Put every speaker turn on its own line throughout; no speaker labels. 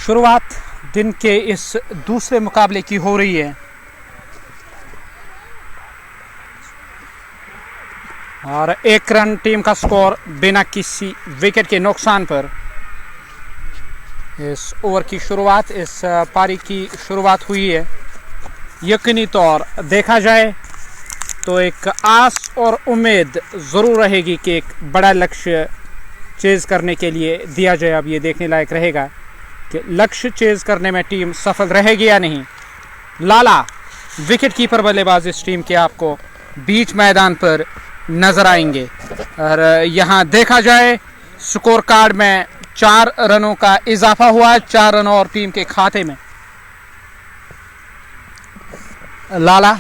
शुरुआत दिन के इस दूसरे मुकाबले की हो रही है और 1 रन टीम का स्कोर बिना किसी विकेट के नुकसान पर। इस ओवर की शुरुआत, इस पारी की शुरुआत हुई है। यकीनी तौर देखा जाए तो एक आस और उम्मीद ज़रूर रहेगी कि एक बड़ा लक्ष्य चेज़ करने के लिए दिया जाए। अब ये देखने लायक रहेगा कि लक्ष्य चेज़ करने में टीम सफल रहेगी या नहीं। लाला विकेट कीपर बल्लेबाज इस टीम के आपको बीच मैदान पर नज़र आएंगे और यहाँ देखा जाए स्कोर कार्ड में 4 रनों का इजाफा हुआ है, 4 रन और टीम के खाते में। लाला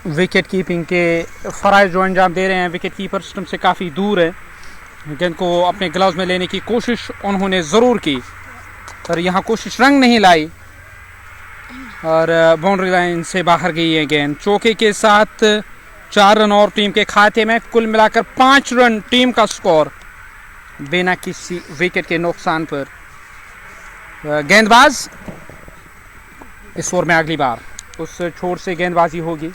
विकेट कीपिंग के फ़राइज़ जो अंजाम दे रहे हैं, विकेट कीपर सिस्टम से काफ़ी दूर है। गेंद को अपने ग्लव्स में लेने की कोशिश उन्होंने ज़रूर की पर यहाँ कोशिश रंग नहीं लाई और बाउंड्री लाइन से बाहर गई है गेंद। चौके के साथ 4 रन और टीम के खाते में, कुल मिलाकर 5 रन टीम का स्कोर बिना किसी विकेट के नुकसान पर। गेंदबाज इस ओवर में अगली बार उस छोर से गेंदबाजी होगी।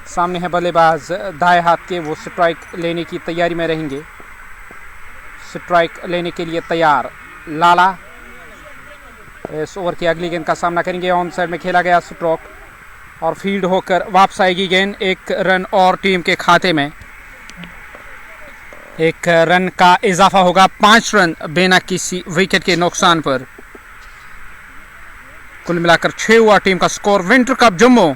सामने है बल्लेबाज दाएं हाथ के, वो स्ट्राइक लेने की तैयारी में रहेंगे। स्ट्राइक लेने के लिए तैयार लाला इस ओवर की अगली गेंद का सामना करेंगे। ऑन साइड में खेला गया स्ट्रोक और फील्ड होकर वापस आएगी गेंद। 1 रन और टीम के खाते में, 1 रन का इजाफा होगा, 5 रन बिना किसी विकेट के नुकसान पर। कुल मिलाकर 6 हुआ टीम का स्कोर। विंटर कप जम्मू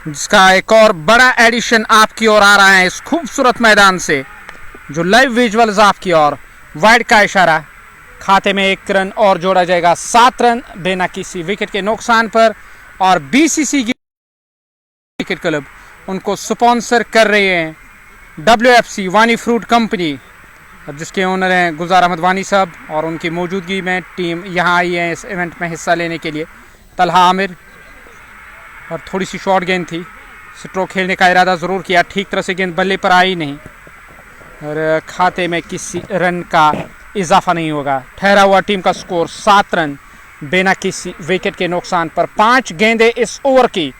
जिसका एक और बड़ा एडिशन आपकी ओर आ रहा है इस खूबसूरत मैदान से, जो लाइव विजुअल्स आपकी ओर। वाइड का इशारा, खाते में 1 रन और जोड़ा जाएगा, 7 रन बिना किसी विकेट के नुकसान पर। और बीसीसी की क्रिकेट क्लब उनको स्पॉन्सर कर रहे हैं WFC वानी फ्रूट कंपनी, जिसके ओनर हैं गुलजार अहमद वानी साहब, और उनकी मौजूदगी में टीम यहाँ आई है इस इवेंट में हिस्सा लेने के लिए। तलहा आमिर, और थोड़ी सी शॉर्ट गेंद थी, स्ट्रोक खेलने का इरादा ज़रूर किया, ठीक तरह से गेंद बल्ले पर आई नहीं और खाते में किसी रन का इजाफा नहीं होगा। ठहरा हुआ टीम का स्कोर 7 रन बिना किसी विकेट के नुकसान पर। 5 गेंदें इस ओवर की,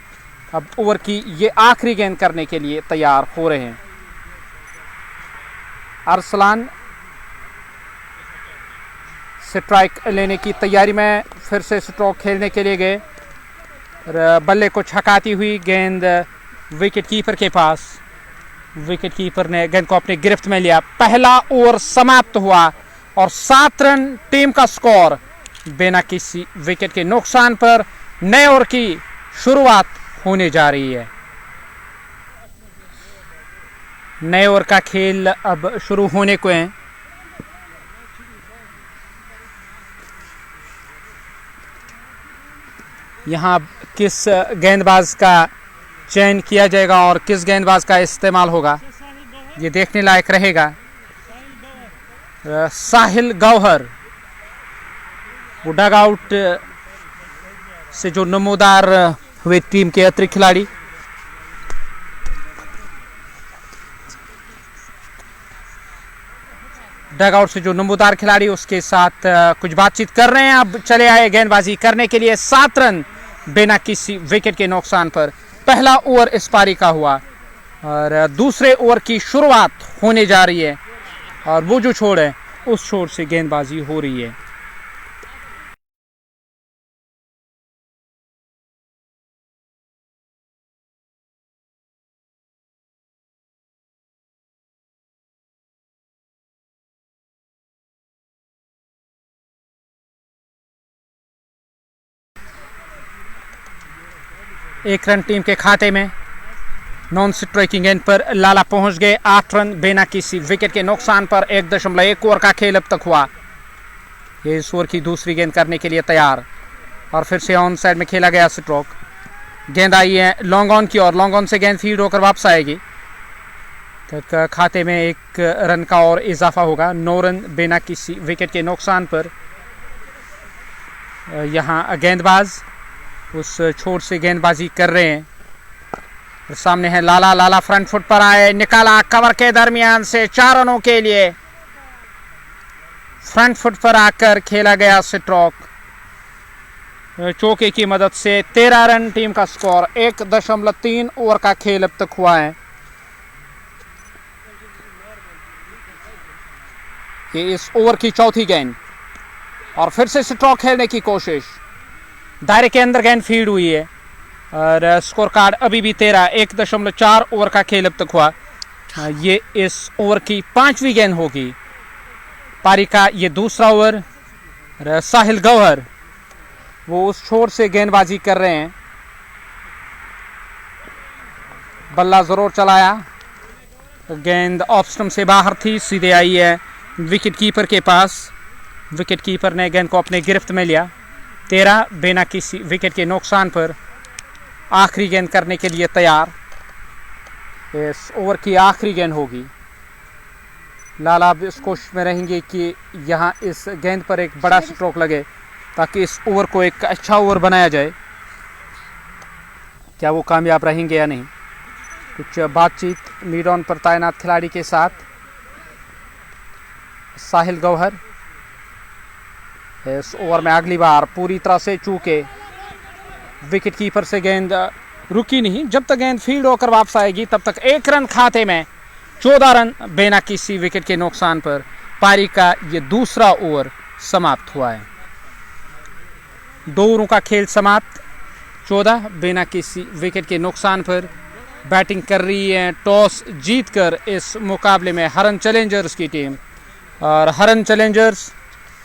अब ओवर की ये आखिरी गेंद करने के लिए तैयार हो रहे हैं। अरसलान स्ट्राइक लेने की तैयारी में, फिर से स्ट्रोक खेलने के लिए गए, बल्ले को छकाती हुई गेंद विकेट कीपर के पास। विकेट कीपर ने गेंद को अपनी गिरफ्त में लिया। पहला ओवर समाप्त हुआ और 7 रन टीम का स्कोर बिना किसी विकेट के नुकसान पर। नए ओवर की शुरुआत होने जा रही है। नए ओवर का खेल अब शुरू होने को है। यहाँ किस गेंदबाज का चयन किया जाएगा और किस गेंदबाज का इस्तेमाल होगा, ये देखने लायक रहेगा। साहिल गौहर, वो डग आउट से जो नमोदार हुए टीम के अतिरिक्त खिलाड़ी। डग आउट से जो नमोदार खिलाड़ी, उसके साथ कुछ बातचीत कर रहे हैं। अब चले आए गेंदबाजी करने के लिए। 7 रन बिना किसी विकेट के नुकसान पर पहला ओवर इस पारी का हुआ और दूसरे ओवर की शुरुआत होने जा रही है और वो जो छोर है उस छोर से गेंदबाजी हो रही है। एक रन टीम के खाते में। नॉन स्ट्राइकिंग एंड पर लाला पहुंच गए। 8 रन बिना किसी विकेट के नुकसान पर। 1.1 ओवर का खेल अब तक हुआ। ये इस ओवर की दूसरी गेंद करने के लिए तैयार और फिर से ऑन साइड में खेला गया स्ट्रोक। गेंद आई है लॉन्ग ऑन की और लॉन्ग ऑन से गेंद फील्ड होकर वापस आएगी। तक खाते में 1 रन का और इजाफा होगा। 9 रन बिना किसी विकेट के नुकसान पर। यहाँ गेंदबाज उस छोर से गेंदबाजी कर रहे हैं। सामने है लाला। लाला फ्रंट फुट पर आए, निकाला कवर के दरमियान से 4 रनों के लिए। फ्रंट फुट पर आकर खेला गया स्ट्रोक, चौके की मदद से 13 रन टीम का स्कोर। 1.3 ओवर का खेल अब तक हुआ है। ये इस ओवर की चौथी गेंद और फिर से स्ट्रोक खेलने की कोशिश। दायरे के अंदर गेंद फील्ड हुई है और स्कोर कार्ड अभी भी 13। 1.4 ओवर का खेल अब तक हुआ। ये इस ओवर की 5वीं गेंद होगी। पारी का ये दूसरा ओवर। साहिल गौहर वो उस छोर से गेंदबाजी कर रहे हैं। बल्ला जरूर चलाया, गेंद ऑफ स्टंप से बाहर थी, सीधे आई है विकेट कीपर के पास। विकेट कीपर ने गेंद को अपने गिरफ्त में लिया। 13 बिना किसी विकेट के नुकसान पर आखिरी गेंद करने के लिए तैयार। इस ओवर की आखिरी गेंद होगी। लाला अब इस कोशिश में रहेंगे कि यहाँ इस गेंद पर एक बड़ा स्ट्रोक लगे ताकि इस ओवर को एक अच्छा ओवर बनाया जाए। क्या वो कामयाब रहेंगे या नहीं? कुछ बातचीत मीड ऑन पर तैनात खिलाड़ी के साथ। साहिल गौहर इस ओवर में अगली बार पूरी तरह से चूके। विकेट कीपर से गेंद रुकी नहीं। जब तक गेंद फील्ड होकर वापस आएगी तब तक 1 रन खाते में। 14 रन बिना किसी विकेट के नुकसान पर पारी का ये दूसरा ओवर समाप्त हुआ है। 2 ओवरों का खेल समाप्त। 14 बिना किसी विकेट के नुकसान पर बैटिंग कर रही है टॉस जीतकर इस मुकाबले में हरन चैलेंजर्स की टीम। और हरन चैलेंजर्स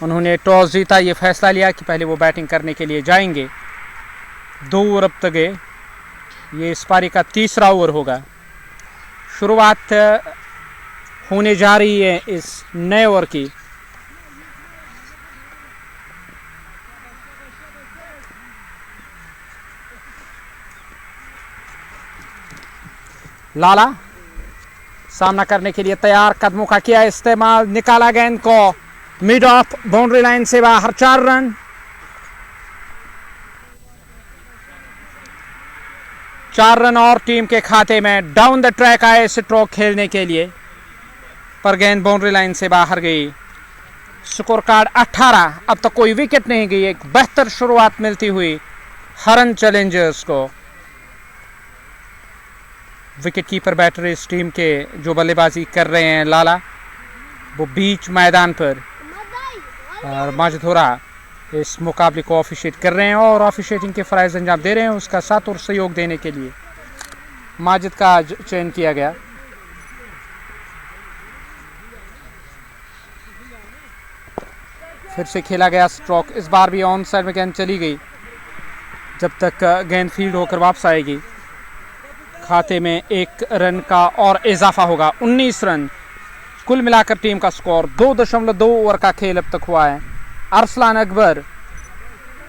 उन्होंने टॉस जीता, ये फैसला लिया कि पहले वो बैटिंग करने के लिए जाएंगे। 2 ओवर अब तक गए। ये इस पारी का तीसरा ओवर होगा। शुरुआत होने जा रही है इस नए ओवर की। लाला सामना करने के लिए तैयार, कदमों का किया इस्तेमाल, निकाला गेंद को मिड ऑफ बाउंड्री लाइन से बाहर। 4 रन। 4 रन और टीम के खाते में। डाउन द ट्रैक आए स्ट्रोक खेलने के लिए पर गेंद बाउंड्री लाइन से बाहर गई। Score card 18। अब तक कोई विकेट नहीं गई। एक बेहतर शुरुआत मिलती हुई हरन चैलेंजर्स को। विकेट कीपर बैटर इस टीम के जो बल्लेबाजी कर रहे हैं लाला, वो बीच मैदान पर और माजिद होरा इस मुकाबले को ऑफिशिएट कर रहे हैं और ऑफिशिएटिंग के फ़राइज़ अंजाम दे रहे हैं। उसका साथ और सहयोग देने के लिए माजिद का चयन किया गया। फिर से खेला गया स्ट्रोक। इस बार भी ऑन साइड में गेंद चली गई। जब तक गेंद फील्ड होकर वापस आएगी खाते में 1 रन का और इजाफा होगा। 19 रन कुल मिलाकर टीम का स्कोर। 2.2 ओवर का खेल अब तक हुआ है। अरसलान अकबर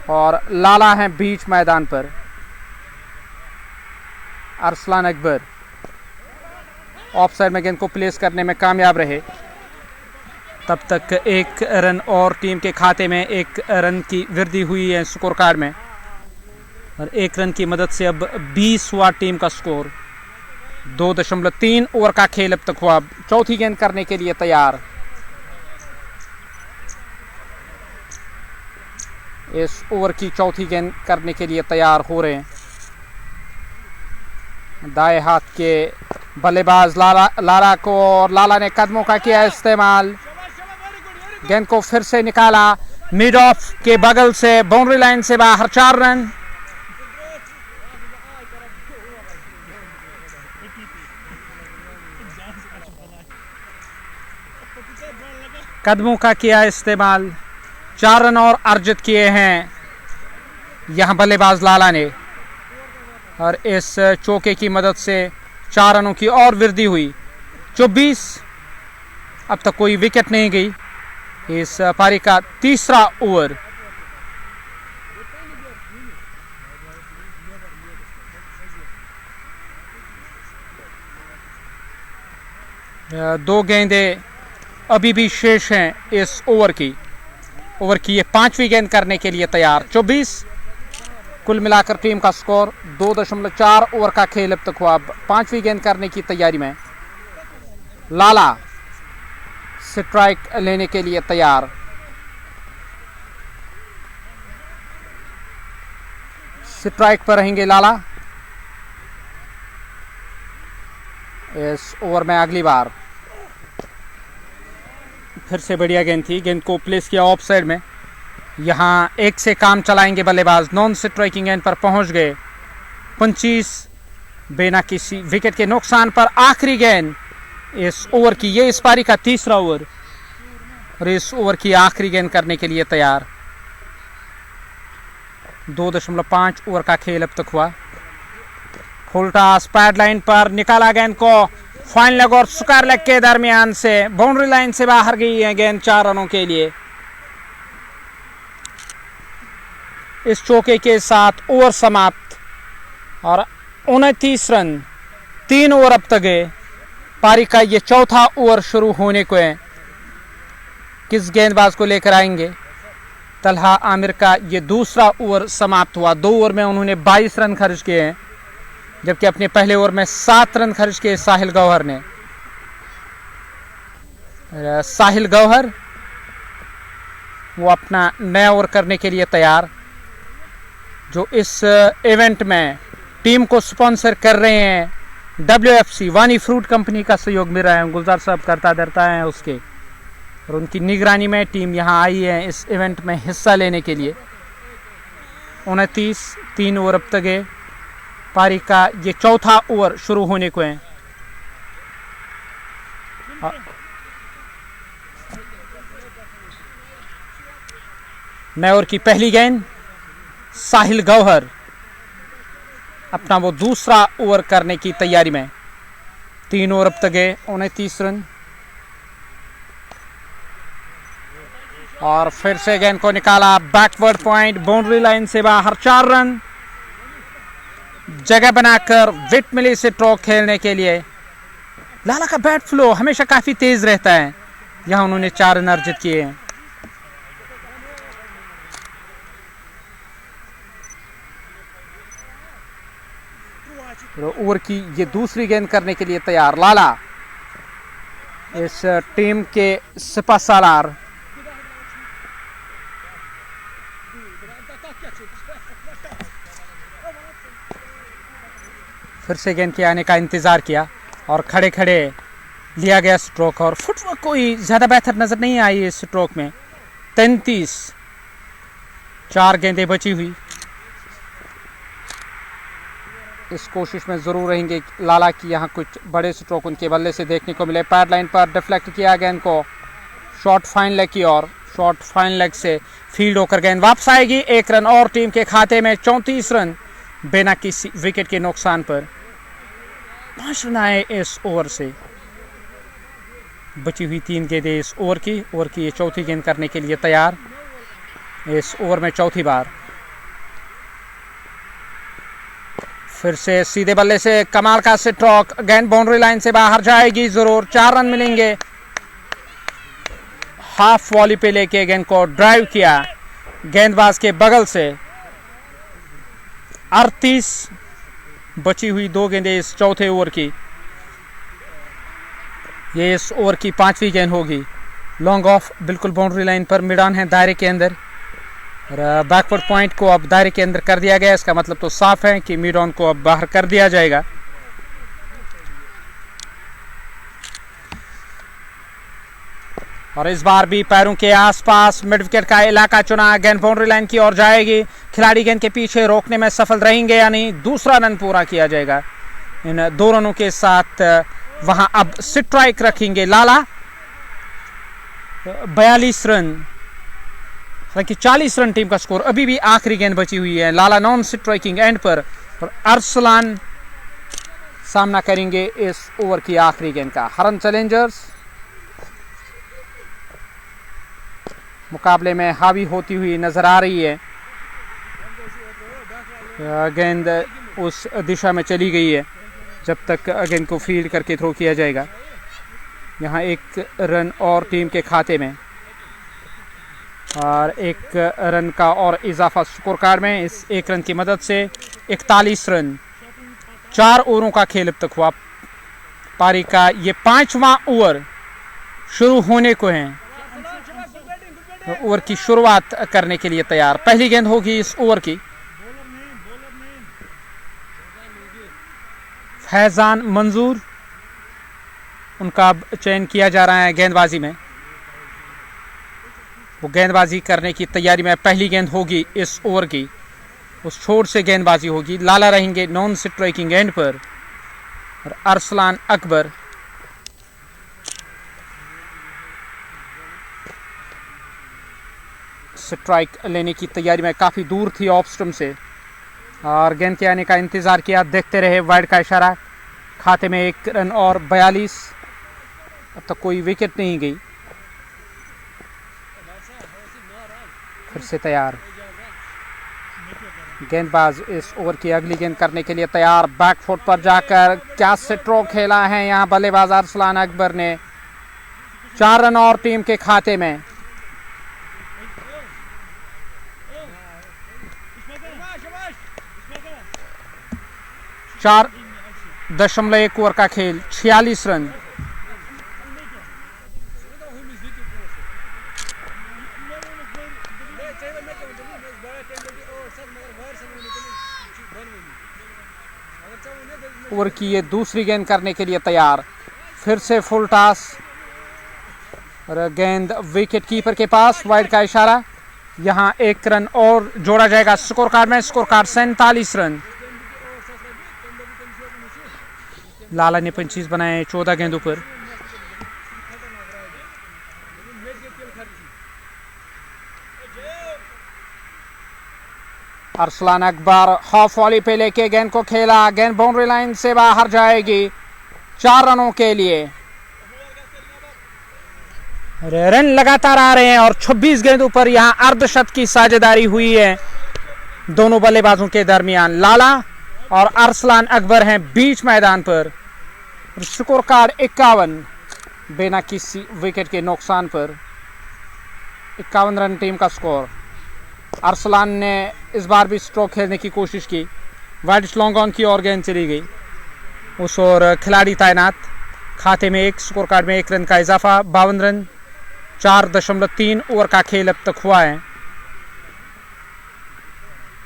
और लाला हैं बीच मैदान पर। अरसलान अकबर ऑफ साइड में गेंद को प्लेस करने में कामयाब रहे। तब तक 1 रन और टीम के खाते में 1 रन की वृद्धि हुई है स्कोर कार्ड में और 1 रन की मदद से अब 20 हुआ टीम का स्कोर। 2.3 ओवर का खेल अब तक हुआ। चौथी गेंद करने के लिए तैयार। इस ओवर की चौथी गेंद करने के लिए तैयार हो रहे हैं दाएं हाथ के बल्लेबाज लाला को, और लाला ने कदमों का किया इस्तेमाल। गेंद को फिर से निकाला मिड ऑफ के बगल से बाउंड्री लाइन से बाहर। 4 रन। कदमों का किया इस्तेमाल। 4 रन और अर्जित किए हैं यहां बल्लेबाज लाला ने और इस चौके की मदद से 4 रनों की और वृद्धि हुई। 24। अब तक कोई विकेट नहीं गई। इस पारी का तीसरा ओवर। दो गेंदें अभी भी शेष हैं इस ओवर की। ओवर की ये 5वीं गेंद करने के लिए तैयार। 24 कुल मिलाकर टीम का स्कोर। 2.4 ओवर का खेल अब तक हुआ। 5वीं गेंद करने की तैयारी में। लाला स्ट्राइक लेने के लिए तैयार। स्ट्राइक पर रहेंगे लाला। इस ओवर में अगली बार फिर से बढ़िया गेंद थी, गेंद को प्लेस किया ऑफ साइड में। यहाँ एक से काम चलाएंगे बल्लेबाज, नॉन स्ट्राइकिंग एंड पर पहुंच गए। 25 बिना किसी विकेट के नुकसान पर आखिरी गेंद इस ओवर की। ये इस पारी का तीसरा ओवर और इस ओवर की आखिरी गेंद करने के लिए तैयार। 2.5 ओवर का खेल अब तक हुआ। फुल टॉस पैड लाइन पर निकाला गेंद को, फाइन लेग और स्क्वायर लेग के दरमियान से बाउंड्री लाइन से बाहर गई है गेंद 4 रनों के लिए। इस चौके के साथ ओवर समाप्त और 29 रन 3 ओवर अब तक है। पारी का ये चौथा ओवर शुरू होने को है। किस गेंदबाज को लेकर आएंगे? तलहा आमिर का ये दूसरा ओवर समाप्त हुआ। 2 ओवर में उन्होंने 22 रन खर्च किए हैं, जबकि अपने पहले ओवर में 7 रन खर्च किए साहिल गौहर ने। साहिल गौहर वो अपना नया ओवर करने के लिए तैयार। जो इस इवेंट में टीम को स्पॉन्सर कर रहे हैं, WFC वानी फ्रूट कंपनी का सहयोग मिल रहा है। गुलजार साहब करता धरता है उसके, और उनकी निगरानी में टीम यहाँ आई है इस इवेंट में हिस्सा लेने के लिए। 29 3 ओवर अब तक है। पारी का ये चौथा ओवर शुरू होने को है। नए ओवर की पहली गेंद, साहिल गौहर अपना वो दूसरा ओवर करने की तैयारी में। 3 ओवर अब तक है, 29 रन। और फिर से गेंद को निकाला, बैकवर्ड पॉइंट, बाउंड्री लाइन से बाहर 4 रन। जगह बनाकर विट मिली से स्ट्रोक खेलने के लिए। लाला का बैट फ्लो हमेशा काफी तेज रहता है। यहां उन्होंने 4 रन अर्जित किए हैं। ओवर की ये दूसरी गेंद करने के लिए तैयार लाला। इस टीम के सिपा सालार फिर से गेंद के आने का इंतजार किया और खड़े खड़े लिया गया स्ट्रोक, और फुटवर्क कोई ज्यादा बेहतर नजर नहीं आई इस स्ट्रोक में। 33 4 गेंदें बची हुई। इस कोशिश में जरूर रहेंगे लाला की यहाँ कुछ बड़े स्ट्रोक उनके बल्ले से देखने को मिले। पैड लाइन पर डिफ्लेक्ट किया गेंद को, शॉर्ट फाइन लेग की ओर। शॉर्ट फाइन लेग से फील्ड होकर गेंद वापस आएगी। 1 रन और टीम के खाते में। 34 रन बिना किसी विकेट के नुकसान पर। 5 रन आए इस ओवर से। बची हुई 3 गेंदें इस ओवर की। ओवर की ये चौथी गेंद करने के लिए तैयार इस ओवर में चौथी बार। फिर से सीधे बल्ले से कमाल का स्ट्रोक, गेंद बाउंड्री लाइन से बाहर जाएगी जरूर। 4 रन मिलेंगे। हाफ वॉली पे लेके गेंद को ड्राइव किया गेंदबाज के बगल से। 38 बची हुई 2 गेंदें इस चौथे ओवर की। ये इस ओवर की 5वीं गेंद होगी। लॉन्ग ऑफ बिल्कुल बाउंड्री लाइन पर, मिड ऑन है दायरे के अंदर। बैकवर्ड पॉइंट को अब दायरे के अंदर कर दिया गया। इसका मतलब तो साफ है कि मिड ऑन को अब बाहर कर दिया जाएगा। और इस बार भी पैरों के आसपास मिड विकेट का इलाका चुना। गेंद बाउंड्री लाइन की ओर जाएगी। खिलाड़ी गेंद के पीछे रोकने में सफल रहेंगे या नहीं। दूसरा रन पूरा किया जाएगा। इन 2 रनों के साथ वहां अब स्ट्राइक रखेंगे लाला। 42 रन, हालांकि 40 रन टीम का स्कोर। अभी भी आखिरी गेंद बची हुई है। लाला नॉन स्ट्राइकिंग एंड पर और अरसलान सामना करेंगे इस ओवर की आखिरी गेंद का। हरन चैलेंजर्स मुकाबले में हावी होती हुई नजर आ रही है। गेंद उस दिशा में चली गई है जब तक गेंद को फील्ड करके थ्रो किया जाएगा। यहाँ 1 रन और टीम के खाते में, और 1 रन का और इजाफा स्कोर कार्ड में। इस 1 रन की मदद से 41 रन। 4 ओवरों का खेल अब तक हुआ। पारी का ये 5वां ओवर शुरू होने को है। ओवर की शुरुआत करने के लिए तैयार। पहली गेंद होगी इस ओवर की। फैजान मंजूर, उनका चयन किया जा रहा है गेंदबाजी में। वो गेंदबाजी करने की तैयारी में, पहली गेंद होगी इस ओवर की, उस छोर से गेंदबाजी होगी। लाला रहेंगे नॉन स्ट्राइकिंग एंड पर और अरसलान अकबर स्ट्राइक लेने की तैयारी में, काफ़ी दूर थी ऑफ स्टंप से और गेंद के आने का इंतज़ार किया, देखते रहे। वाइड का इशारा, खाते में 1 रन और 42। अब तक कोई विकेट नहीं गई। फिर से तैयार गेंदबाज इस ओवर की अगली गेंद करने के लिए तैयार। बैक फुट पर जाकर क्या स्ट्रोक खेला है यहाँ बल्लेबाज अरसलान अकबर ने। 4 रन और टीम के खाते में। चार 4.1 ओवर का खेल, 46 रन। ओवर की ये दूसरी गेंद करने के लिए तैयार। फिर से फुल टॉस और गेंद विकेट कीपर के पास। वाइड का इशारा, यहां 1 रन और जोड़ा जाएगा स्कोर कार्ड में। Score card 47 run. लाला ने 25 बनाए 14 गेंदों पर। अरसलान अकबर हाफ वॉली पे लेके गेंद को खेला, गेंद बाउंड्री लाइन से बाहर जाएगी 4 रनों के लिए। रन लगातार आ रहे हैं और 26 गेंदों पर यहां अर्धशत की साझेदारी हुई है दोनों बल्लेबाजों के दरमियान। लाला और अरसलान अकबर हैं बीच मैदान पर। स्कोर कार्ड 51, बिना किसी विकेट के नुकसान पर 51 रन टीम का स्कोर। अरसलान ने इस बार भी स्ट्रोक खेलने की कोशिश की, वाइड लॉन्ग ऑन की और गेंद चली गई उस और खिलाड़ी तैनात। खाते में 1, स्कोर कार्ड में 1 रन का इजाफा, 52 रन। 4.3 ओवर का खेल अब तक हुआ है।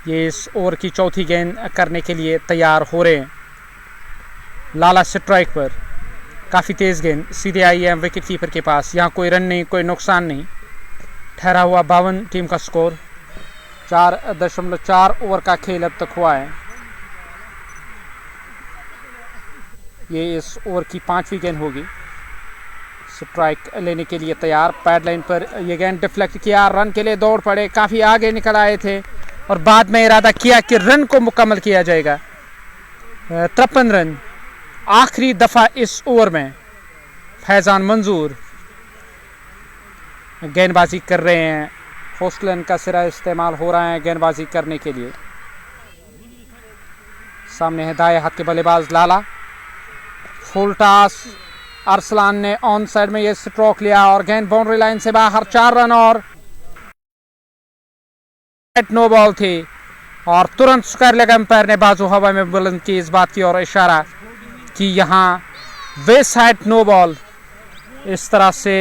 ये इस ओवर की चौथी गेंद करने के लिए तैयार हो रहे हैं। लाला स्ट्राइक पर, काफ़ी तेज़ गेंद सीधे आई है विकेट कीपर के पास। यहाँ कोई रन नहीं, कोई नुकसान नहीं। ठहरा हुआ 52 टीम का स्कोर। 4.4 ओवर का खेल अब तक हुआ है। ये इस ओवर की 5वीं गेंद होगी। स्ट्राइक लेने के लिए तैयार। पैड लाइन पर यह गेंद डिफ्लेक्ट किया, रन के लिए दौड़ पड़े, काफ़ी आगे निकल आए थे और बाद में इरादा किया कि रन को मुकम्मल किया जाएगा। 53 रन आखिरी दफ़ा इस ओवर में। फैजान मंजूर गेंदबाजी कर रहे हैं। हॉस्टलन का सिरा इस्तेमाल हो रहा है गेंदबाजी करने के लिए। सामने है दाएं हाथ के बल्लेबाज लाला। फुल टॉस, अरसलान ने ऑन साइड में ये स्ट्रोक लिया और गेंद बाउंड्री लाइन से बाहर। 4 रन और नो बॉल थी और तुरंत स्क्वायर लेग अंपायर ने बाजू हवा में बुलंद की, इस बात की और इशारा कि यहाँ वे साइड नो बॉल। इस तरह से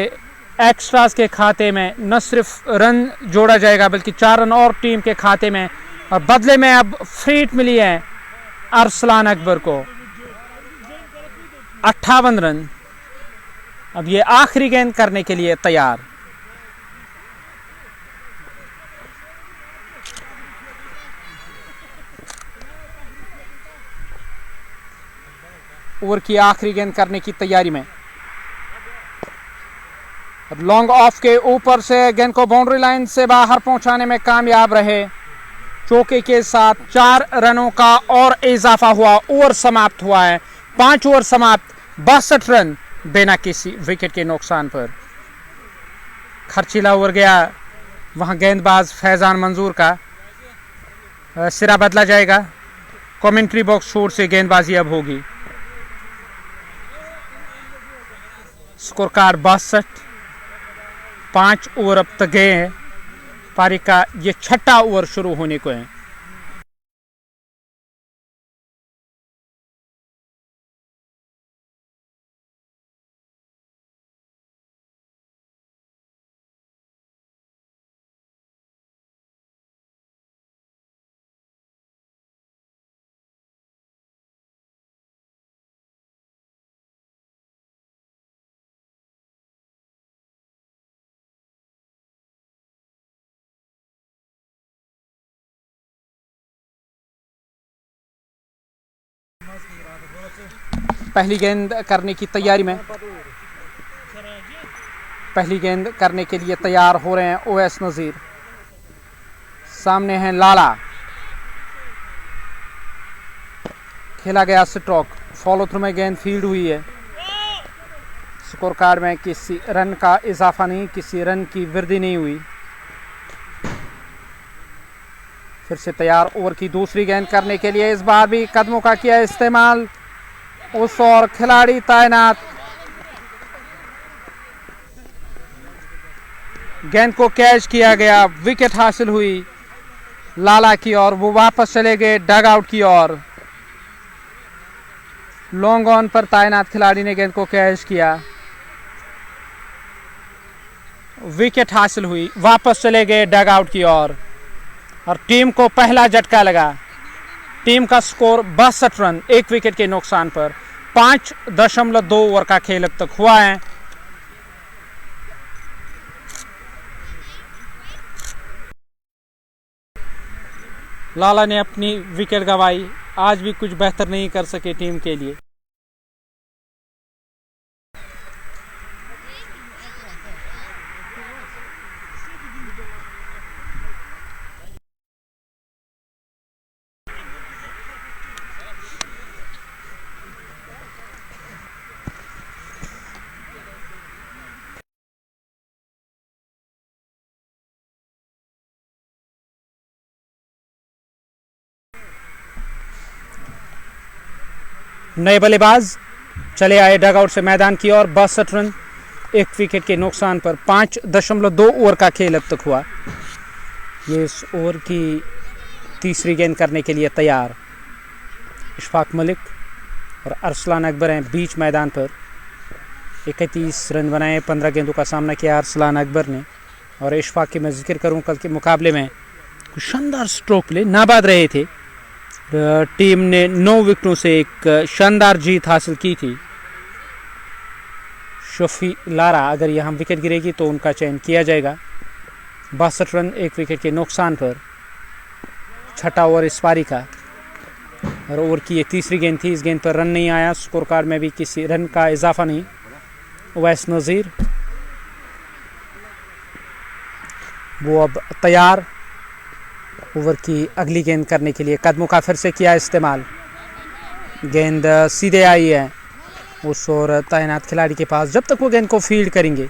एक्स्ट्रास के खाते में न सिर्फ रन जोड़ा जाएगा बल्कि 4 रन और टीम के खाते में, और बदले में अब फ्री हिट मिली है अरसलान अकबर को 58 रन। अब ये आखिरी गेंद करने के लिए तैयार। ओवर की आखिरी गेंद करने की तैयारी में। अब लॉन्ग ऑफ के ऊपर से गेंद को बाउंड्री लाइन से बाहर पहुंचाने में कामयाब रहे। चौके के साथ 4 रनों का और इजाफा हुआ। ओवर समाप्त हुआ है, 5 ओवर समाप्त, 62 रन बिना किसी विकेट के नुकसान पर। खर्चीला ओवर गया, वहां गेंदबाज फैजान मंजूर का सिरा बदला जाएगा। कमेंट्री बॉक्स छोर से गेंदबाजी अब होगी। स्कोर कार्ड 62, 5 ओवर अब तक गए हैं। पारी का ये 6ठा ओवर शुरू होने को है। पहली गेंद करने की तैयारी में, पहली गेंद करने के लिए तैयार हो रहे हैं ओवैस नज़ीर। सामने हैं लाला, खेला गया स्ट्रोक, फॉलो थ्रू में गेंद फील्ड हुई है। स्कोर कार्ड में किसी रन का इजाफा नहीं, किसी रन की वृद्धि नहीं हुई। फिर से तैयार ओवर की दूसरी गेंद करने के लिए, इस बार भी कदमों का किया इस्तेमाल, उस और खिलाड़ी तैनात। गेंद को कैच किया गया, विकेट हासिल हुई लाला की ओर, वो वापस चले गए डग आउट की ओर। लॉन्ग ऑन पर तैनात खिलाड़ी ने गेंद को कैच किया, विकेट हासिल हुई, वापस चले गए डग आउट की ओर और टीम को पहला झटका लगा। टीम का स्कोर 62 रन, 1 विकेट के नुकसान पर। 5.2 ओवर का खेल अब तक हुआ है। लाला ने अपनी विकेट गंवाई, आज भी कुछ बेहतर नहीं कर सके टीम के लिए। नए बल्लेबाज चले आए डगआउट से मैदान की ओर। 62 रन, 1 विकेट के नुकसान पर। 5.2 ओवर का खेल अब तक हुआ। ये इस ओवर की तीसरी गेंद करने के लिए तैयार इशफाक मलिक और अरसलान अकबर हैं बीच मैदान पर। 31 रन बनाए, 15 गेंदों का सामना किया अरसलान अकबर ने। और इशफाक की मैं जिक्र करूं, कल के मुकाबले में कुछ शानदार स्ट्रोक प्ले नाबाद रहे थे। टीम ने 9 विकेटों से एक शानदार जीत हासिल की थी। शफी लारा, अगर यहाँ विकेट गिरेगी तो उनका चयन किया जाएगा। 62 रन, 1 विकेट के नुकसान पर। छठा ओवर इस पारी का और ओवर की ये तीसरी गेंद थी। इस गेंद पर रन नहीं आया, स्कोर कार्ड में भी किसी रन का इजाफा नहीं। ओवैस नज़ीर वो अब तैयार ओवर की अगली गेंद करने के लिए। कदमों का फिर से किया इस्तेमाल, गेंद सीधे आई है उस और तैनात खिलाड़ी के पास। जब तक वो गेंद को फील्ड करेंगे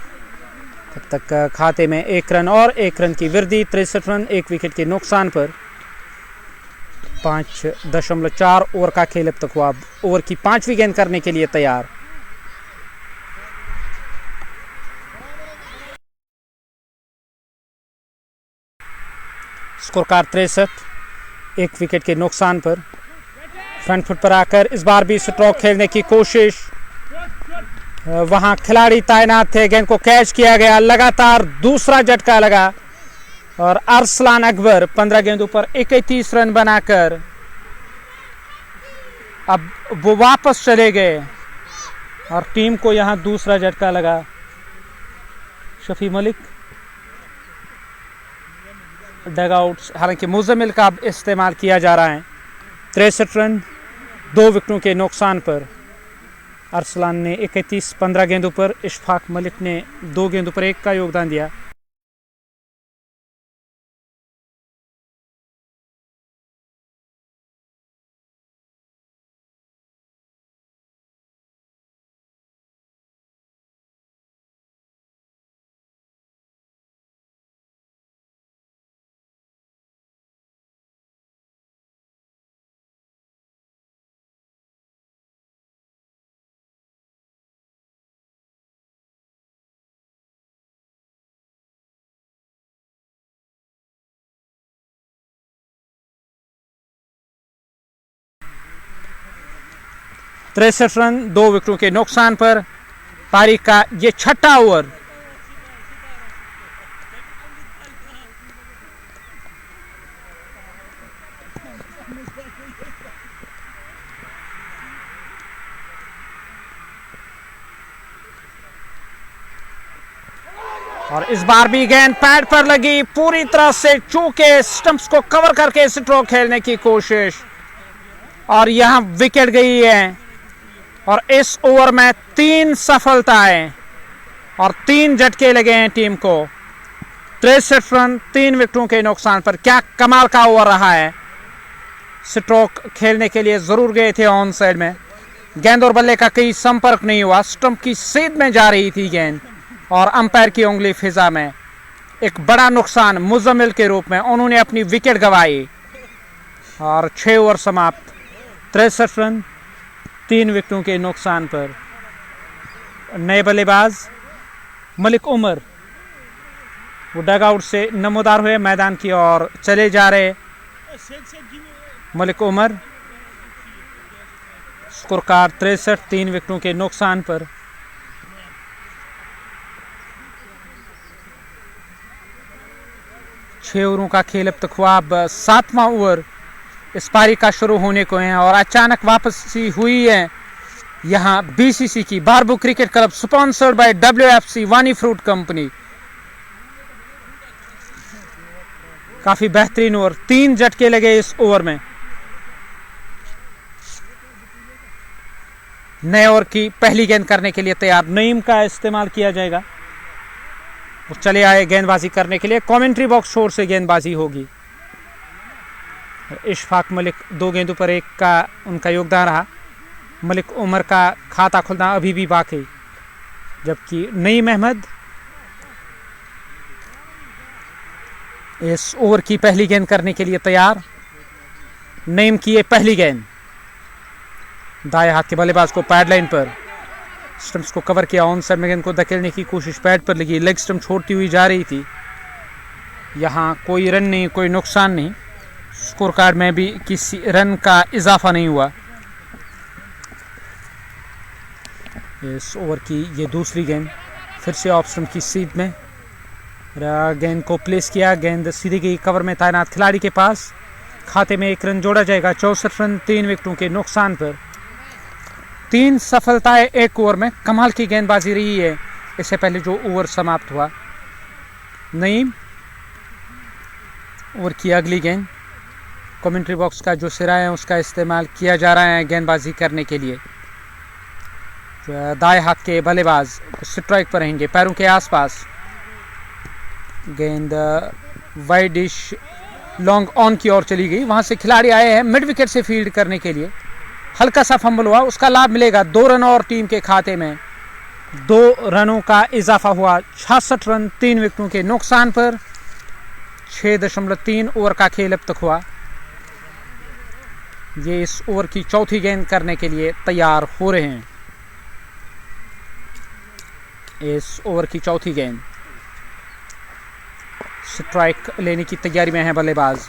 तब तक खाते में 1 रन और 1 रन की वृद्धि। 63 रन, 1 विकेट के नुकसान पर। 5.4 ओवर का खेल अब तक हुआ। ओवर की 5वीं गेंद करने के लिए तैयार स्कोर कार्ड 63, 1 विकेट के नुकसान पर। फ्रंट फुट पर आकर इस बार भी स्ट्रोक खेलने की कोशिश, वहां खिलाड़ी तैनात थे, गेंद को कैच किया गया, लगातार दूसरा झटका लगा और अरसलान अकबर 15 गेंदों पर 31 रन बनाकर अब वो वापस चले गए और टीम को यहां दूसरा झटका लगा। शफी मलिक डगआउट्स, हालांकि मुजम्मिल का अब इस्तेमाल किया जा रहा है। 63 रन, 2 विकेटों के नुकसान पर। अरसलान ने 31 15 गेंदों पर, इशफाक मलिक ने 2 गेंदों पर 1 का योगदान दिया। तिरसठ रन, 2 विकेटों के नुकसान पर। पारी का ये छठा ओवर। और इस बार भी गेंद पैड पर लगी, पूरी तरह से चूके स्टंप्स को कवर करके स्ट्रोक खेलने की कोशिश। और यहाँ विकेट गई है और इस ओवर में 3 सफलताएं और 3 झटके लगे हैं टीम को। 63 रन 3 विकेटों के नुकसान पर। क्या कमाल का ओवर रहा है। स्ट्रोक खेलने के लिए जरूर गए थे ऑन साइड में। गेंद और बल्ले का कहीं संपर्क नहीं हुआ। स्टंप की सीध में जा रही थी गेंद और अंपायर की उंगली फिजा में। एक बड़ा नुकसान मुजम्मिल के रूप में उन्होंने अपनी विकेट गंवाई और 6 ओवर समाप्त। 63 रन 3 विकेटों के नुकसान पर। नए बल्लेबाज मलिक उमर वो डगआउट से नमोदार हुए, मैदान की ओर चले जा रहे। मलिक उमर स्कोर कार्ड 63 3 विकेटों के नुकसान पर। छह ओवरों का खेल अब तक हुआ। अब 7वां ओवर इस पारी का शुरू होने को है और अचानक वापसी हुई है यहां बीसीसी की। Barbu cricket club sponsored by WFC Wani fruit company. काफी बेहतरीन ओवर, 3 झटके लगे इस ओवर में। नए ओवर की पहली गेंद करने के लिए तैयार। नईम का इस्तेमाल किया जाएगा। वो चले आए गेंदबाजी करने के लिए। कमेंट्री बॉक्स छोर से गेंदबाजी होगी। इशफाक मलिक 2 गेंदों पर 1 का उनका योगदान रहा। मलिक उमर का खाता खुलना अभी भी बाकी, जबकि नईम अहमद इस ओवर की पहली गेंद करने के लिए तैयार। नईम की ये पहली गेंद। दाएं हाथ के बल्लेबाज को पैड लाइन पर स्टंप्स को कवर किया। ऑन साइड में गेंद को धकेलने की कोशिश पैड पर लगी। लेग स्टंप छोड़ती हुई जा रही थी। यहां कोई रन नहीं, कोई नुकसान नहीं। स्कोर कार्ड में भी किसी रन का इजाफा नहीं हुआ। इस ओवर की ये दूसरी गेंद। फिर से ऑफ स्टंप की सीध में गेंद को प्लेस किया। गेंद सीधी गई कवर में तैनात खिलाड़ी के पास। खाते में 1 रन जोड़ा जाएगा। 64 रन 3 विकेटों के नुकसान पर। 3 सफलताएं 1 ओवर में। कमाल की गेंदबाजी रही है इससे पहले जो ओवर समाप्त हुआ। नईम ओवर की अगली गेंद। कमेंट्री बॉक्स का जो सिरा है उसका इस्तेमाल किया जा रहा है गेंदबाजी करने के लिए। दाएं हाथ के बल्लेबाज स्ट्राइक पर रहेंगे, पैरों के आसपास। गेंद वाइड डिश लॉन्ग ऑन की ओर चली गई। वहां से खिलाड़ी आए हैं मिड विकेट से फील्ड करने के लिए। हल्का सा फंबल हुआ, उसका लाभ मिलेगा। 2 रन और टीम के खाते में। 2 रनों का इजाफा हुआ। 66 रन 3 विकेटों के नुकसान पर। 6.3 ओवर का खेल अब तक हुआ। ये इस ओवर की चौथी गेंद करने के लिए तैयार हो रहे हैं। इस ओवर की चौथी गेंद। स्ट्राइक लेने की तैयारी में है बल्लेबाज।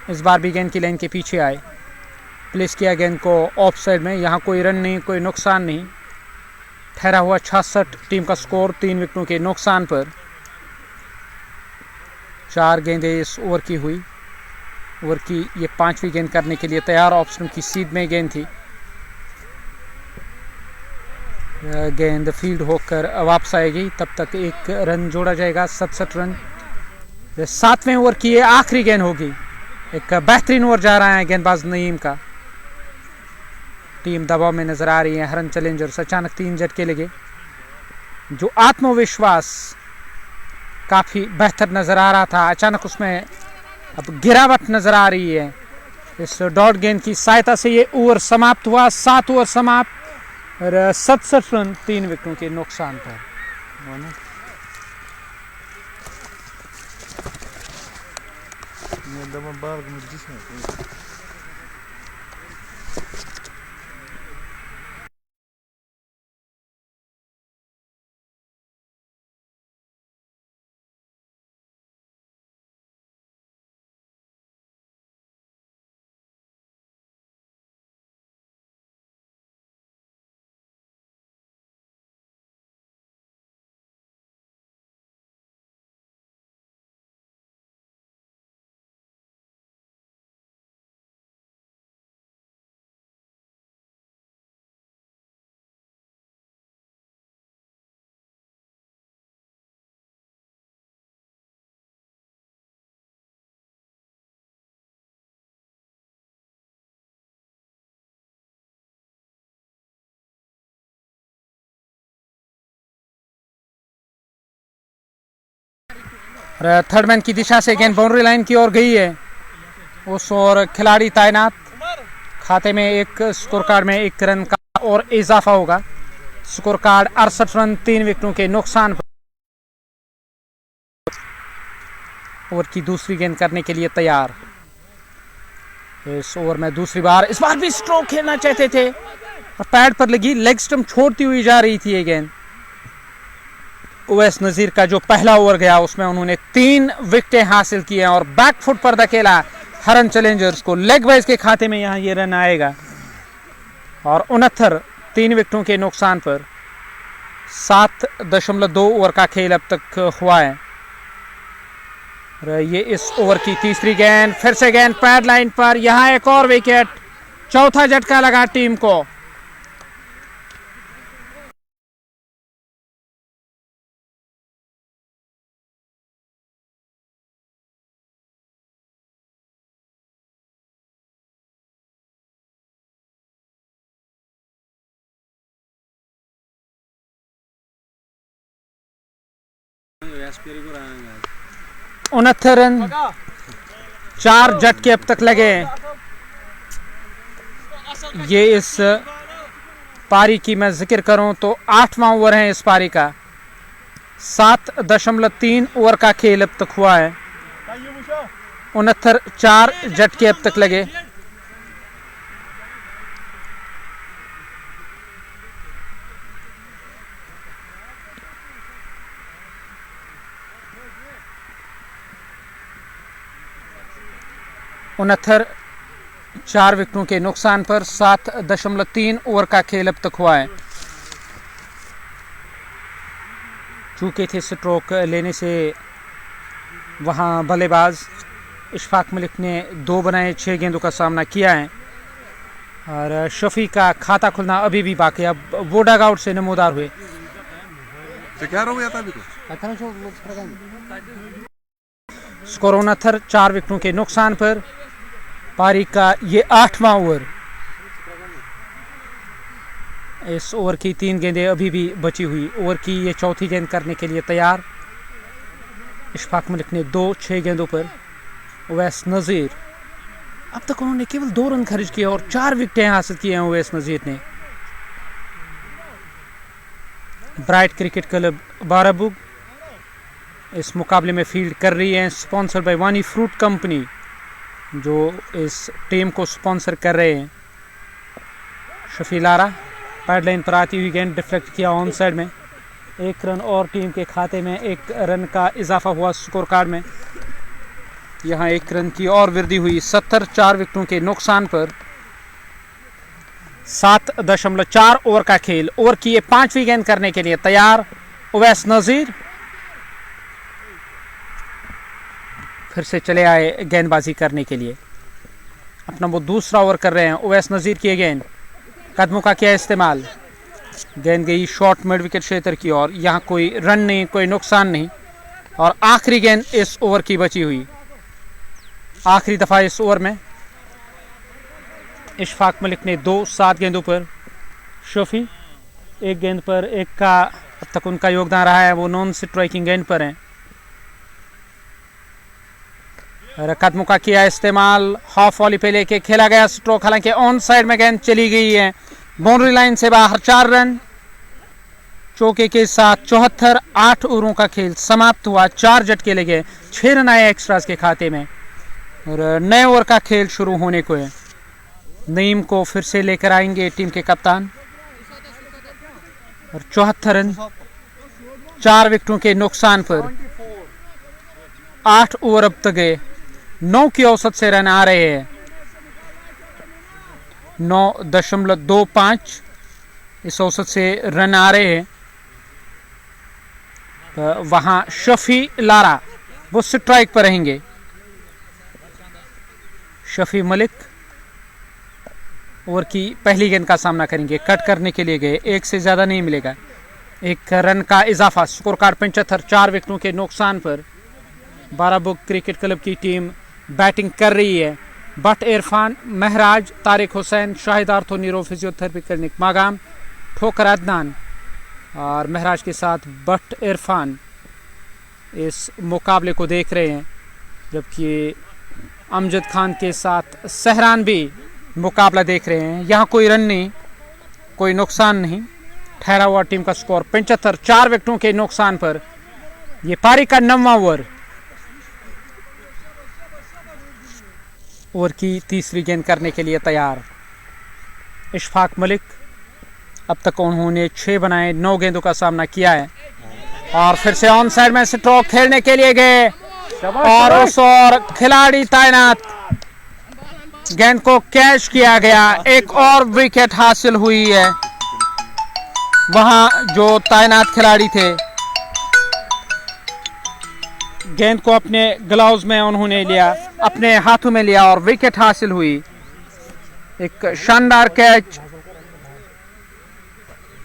इस बार भी गेंद की लाइन के पीछे आए। प्लेस किया गेंद को ऑफ साइड में। यहाँ कोई रन नहीं, कोई नुकसान नहीं। ठहरा हुआ 66। टीम का स्कोर 3 विकेटों के नुकसान पर। 4 गेंदें इस ओवर की हुई। ओवर की ये 5वीं गेंद करने के लिए तैयार। ऑप्शन की सीध में गेंद थी। गेंद फील्ड होकर वापस आएगी। तब तक 1 रन जोड़ा जाएगा। 67 रन। 7वें ओवर की ये आखिरी गेंद होगी। एक बेहतरीन ओवर जा रहा है गेंदबाज नईम का। टीम दबाव में नजर आ रही है। हरन चैलेंजर्स। अचानक 3 झटके लगे। जो आत्मविश्वास काफी बेहतर नजर आ रहा था, अचानक उसमें अब गिरावट नजर आ रही है। इस डॉट गेंद की सहायता से ये ओवर समाप्त हुआ। 7 ओवर समाप्त और 67 रन 3 विकेटों के नुकसान पर। थर्ड मैन की दिशा से गेंद बाउंड्री लाइन की ओर गई है। उस और खिलाड़ी तैनात। खाते में एक स्कोर कार्ड में 1 रन का और इजाफा होगा। स्कोर कार्ड 68 रन 3 विकेटों के नुकसान पर। ओवर की दूसरी गेंद करने के लिए तैयार। इस ओवर में दूसरी बार, इस बार भी स्ट्रोक खेलना चाहते थे और पैड पर लगी, लेग स्टंप छोड़ती हुई जा रही थी ये गेंद। उवैस नजीर का जो पहला ओवर गया उसमें उन्होंने 3 विकेटें हासिल की हैं और बैक फुट पर धकेला हरन चैलेंजर्स को। लेग वाइज के खाते में यहां ये रन आएगा और 69 3 विकेटों के नुकसान पर। 7.2 ओवर का खेल अब तक हुआ है। ये इस ओवर की तीसरी गेंद, फिर से गेंद पैड लाइन पर, यहां एक और विकेट। चौथा झटका लगा टीम को। उनहत्तर रन 4 झटके अब तक लगे। ये इस पारी की मैं जिक्र करूं तो 8वां ओवर है इस पारी का। 7.3 ओवर का खेल अब तक हुआ है। 69 4 झटके अब तक लगे। उनहत्तर 4 विकेटों के नुकसान पर। 7.3 ओवर का खेल अब तक हुआ है। चूके थे स्ट्रोक लेने से वहां बल्लेबाज इशफाक मलिक ने 2 बनाए 6 गेंदों का सामना किया है और शफी का खाता खुलना अभी भी बाकी। अब वो डग आउट से नमोदार हुए। स्कोर 69 4 विकेटों के नुकसान पर। पारी का ये 8वां ओवर। इस ओवर की 3 गेंदें अभी भी बची हुई। ओवर की ये चौथी गेंद करने के लिए तैयार। इशफाक मलिक ने 2 6 गेंदों पर। उवैस नजीर, अब तक उन्होंने केवल 2 रन खर्च किए और 4 विकेटें हासिल की हैं उवैस नजीर ने। ब्राइट क्रिकेट क्लब बाराबुग इस मुकाबले में फील्ड कर रही है। स्पॉन्सर बाय वानी फ्रूट कंपनी जो इस टीम को स्पॉन्सर कर रहे हैं। शफी लारा पैड लाइन पर आती हुई गेंद डिफ्लेक्ट किया ऑन साइड में। 1 रन और टीम के खाते में 1 रन का इजाफा हुआ स्कोर कार्ड में। यहां 1 रन की और वृद्धि हुई। 70 4 विकेटों के नुकसान पर। 7.4 ओवर का खेल। ओवर की ये 5वीं गेंद करने के लिए तैयार उवैस नजीर। फिर से चले आए गेंदबाजी करने के लिए। अपना वो दूसरा ओवर कर रहे हैं। उवैस नजीर की गेंद, कदमों का किया इस्तेमाल। गेंद गई शॉर्ट मिड विकेट क्षेत्र की ओर। यहाँ कोई रन नहीं, कोई नुकसान नहीं और आखिरी गेंद इस ओवर की बची हुई। आखिरी दफा इस ओवर में इशफाक मलिक ने 2 7 गेंदों पर। शफी 1 गेंद पर 1 का अब तक उनका योगदान रहा है, वो नॉन स्ट्राइकिंग गेंद पर हैं। कदमों का किया इस्तेमाल। हाफ वॉली पे लेके खेला गया स्ट्रोक, हालांकि ऑन साइड में गेंद चली गई है। बाउंड्री लाइन से बाहर। 4 रन चौके के साथ 74 8 ओवरों का खेल समाप्त हुआ। 4 झटके लगे, 6 रन आए एक्स्ट्रास के खाते में और नए ओवर का खेल शुरू होने को है। नईम को फिर से लेकर आएंगे टीम के कप्तान और 74 रन 4 विकेटों के नुकसान पर। 8 ओवर अब तक गए। 9 की औसत से रन आ रहे हैं। 9.25 इस औसत से रन आ रहे हैं। तो वहां शफी लारा वो स्ट्राइक पर रहेंगे। शफी मलिक ओवर की पहली गेंद का सामना करेंगे। कट करने के लिए गए, 1 से ज्यादा नहीं मिलेगा। 1 रन का इजाफा। स्कोर कार्ड 75 4 विकेटों के नुकसान पर। बाराबुग क्रिकेट क्लब की टीम बैटिंग कर रही है। But Irfan, Mehraj, Tariq Hussain, Shahid ortho neuro physiotherapy clinic Magam, Thokar Adnan और महराज के साथ बट इरफान इस मुकाबले को देख रहे हैं, जबकि अमजद खान के साथ सहरान भी मुकाबला देख रहे हैं। यहाँ कोई रन नहीं, कोई नुकसान नहीं, ठहरा हुआ टीम का स्कोर 75, 4 विकेटों के नुकसान पर ये पारी का 9वां ओवर की तीसरी गेंद करने के लिए तैयार इशफाक मलिक। अब तक उन्होंने 6 बनाए, 9 गेंदों का सामना किया है और फिर से ऑन साइड में स्ट्रोक खेलने के लिए गए और उस और खिलाड़ी तैनात, गेंद को कैच किया गया। एक और विकेट हासिल हुई है। वहां जो तैनात खिलाड़ी थे गेंद को अपने ग्लव्स में उन्होंने लिया, अपने हाथों में लिया और विकेट हासिल हुई। एक शानदार कैच।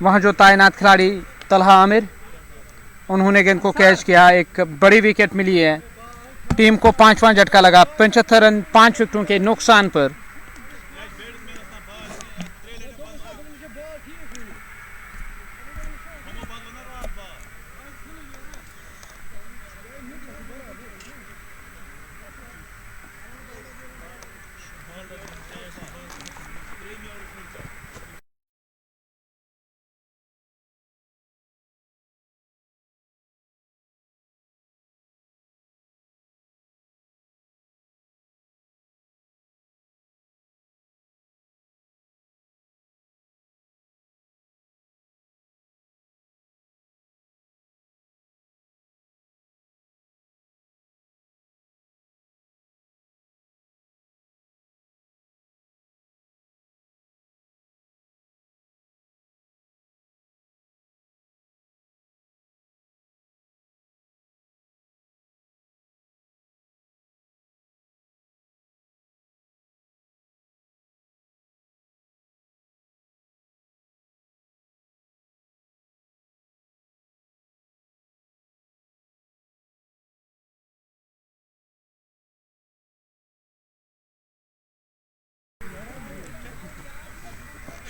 वहां जो तैनात खिलाड़ी तलहा आमिर, उन्होंने गेंद को कैच किया। एक बड़ी विकेट मिली है। टीम को 5वां झटका लगा 75 रन 5 विकेटों के नुकसान पर।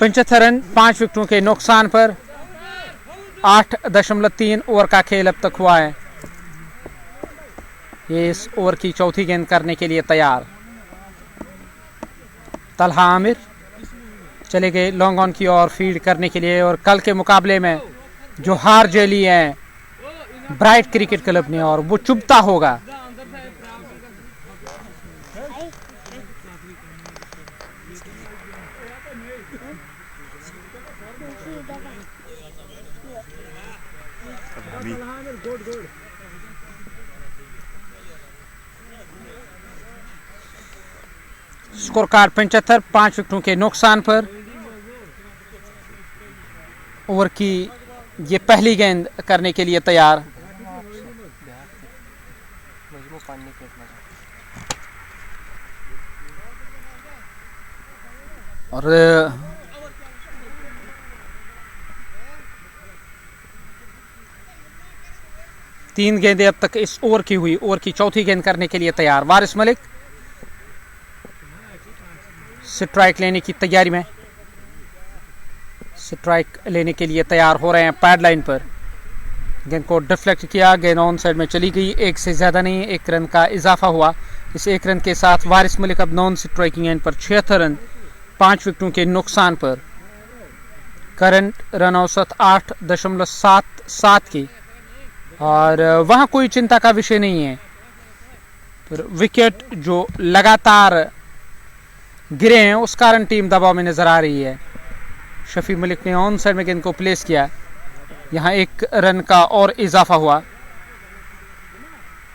पंचहत्तर रन 5 विकेटों के नुकसान पर 8.3 ओवर का खेल अब तक हुआ है। ये इस ओवर की चौथी गेंद करने के लिए तैयार तलहा आमिर चले गए लॉन्ग ऑन की ओर फील्ड करने के लिए। और कल के मुकाबले में जो हार झेली है ब्राइट क्रिकेट क्लब ने, और वो चुभता होगा। स्कोर कार्ड 75 5 विकेटों के नुकसान पर। ओवर की ये पहली गेंद करने के लिए तैयार और तीन गेंदें अब तक इस ओवर की हुई। ओवर की चौथी गेंद करने के लिए तैयार वारिस मलिक स्ट्राइक लेने की तैयारी में, स्ट्राइक लेने के लिए तैयार हो रहे हैं पैड लाइन पर। गेंद को डिफ्लेक्ट किया, गेंद ऑन साइड में चली गई। एक से ज्यादा नहीं, 1 रन का इजाफा हुआ। इस 1 रन के साथ वारिस मलिक अब नॉन स्ट्राइकिंग एंड पर 76 रन 5 विकेटों के नुकसान पर। करंट रन औसत 8.77 की, और वहां कोई चिंता का विषय नहीं है। पर विकेट जो लगातार गिरे हैं उस कारण टीम दबाव में नजर आ रही है। शफी मलिक ने ऑन साइड में गेंद को प्लेस किया, यहां 1 रन का और इजाफा हुआ।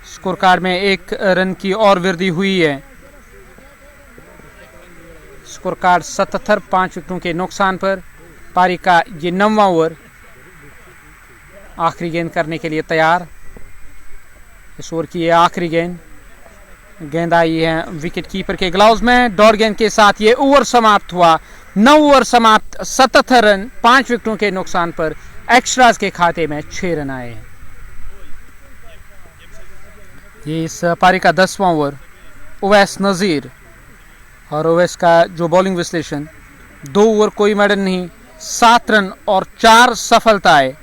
स्कोर कार्ड में 1 रन की और वृद्धि हुई है। स्कोर कार्ड 77 5 विकेटों के नुकसान पर। पारी का ये 9वां ओवर, आखिरी गेंद करने के लिए तैयार। इस ओवर की ये आखिरी गेंद आई है विकेट कीपर के ग्लव्स में। डॉट गेंद के साथ ये ओवर समाप्त हुआ। 9 ओवर समाप्त, 77 रन 5 विकेटों के नुकसान पर। एक्स्ट्राज के खाते में 6 रन आए हैं। ये इस पारी का 10वां ओवर। उवैस नजीर और उवैस का जो बॉलिंग विश्लेषण, 2 ओवर कोई मेडल नहीं, 7 रन और 4 सफलताएं।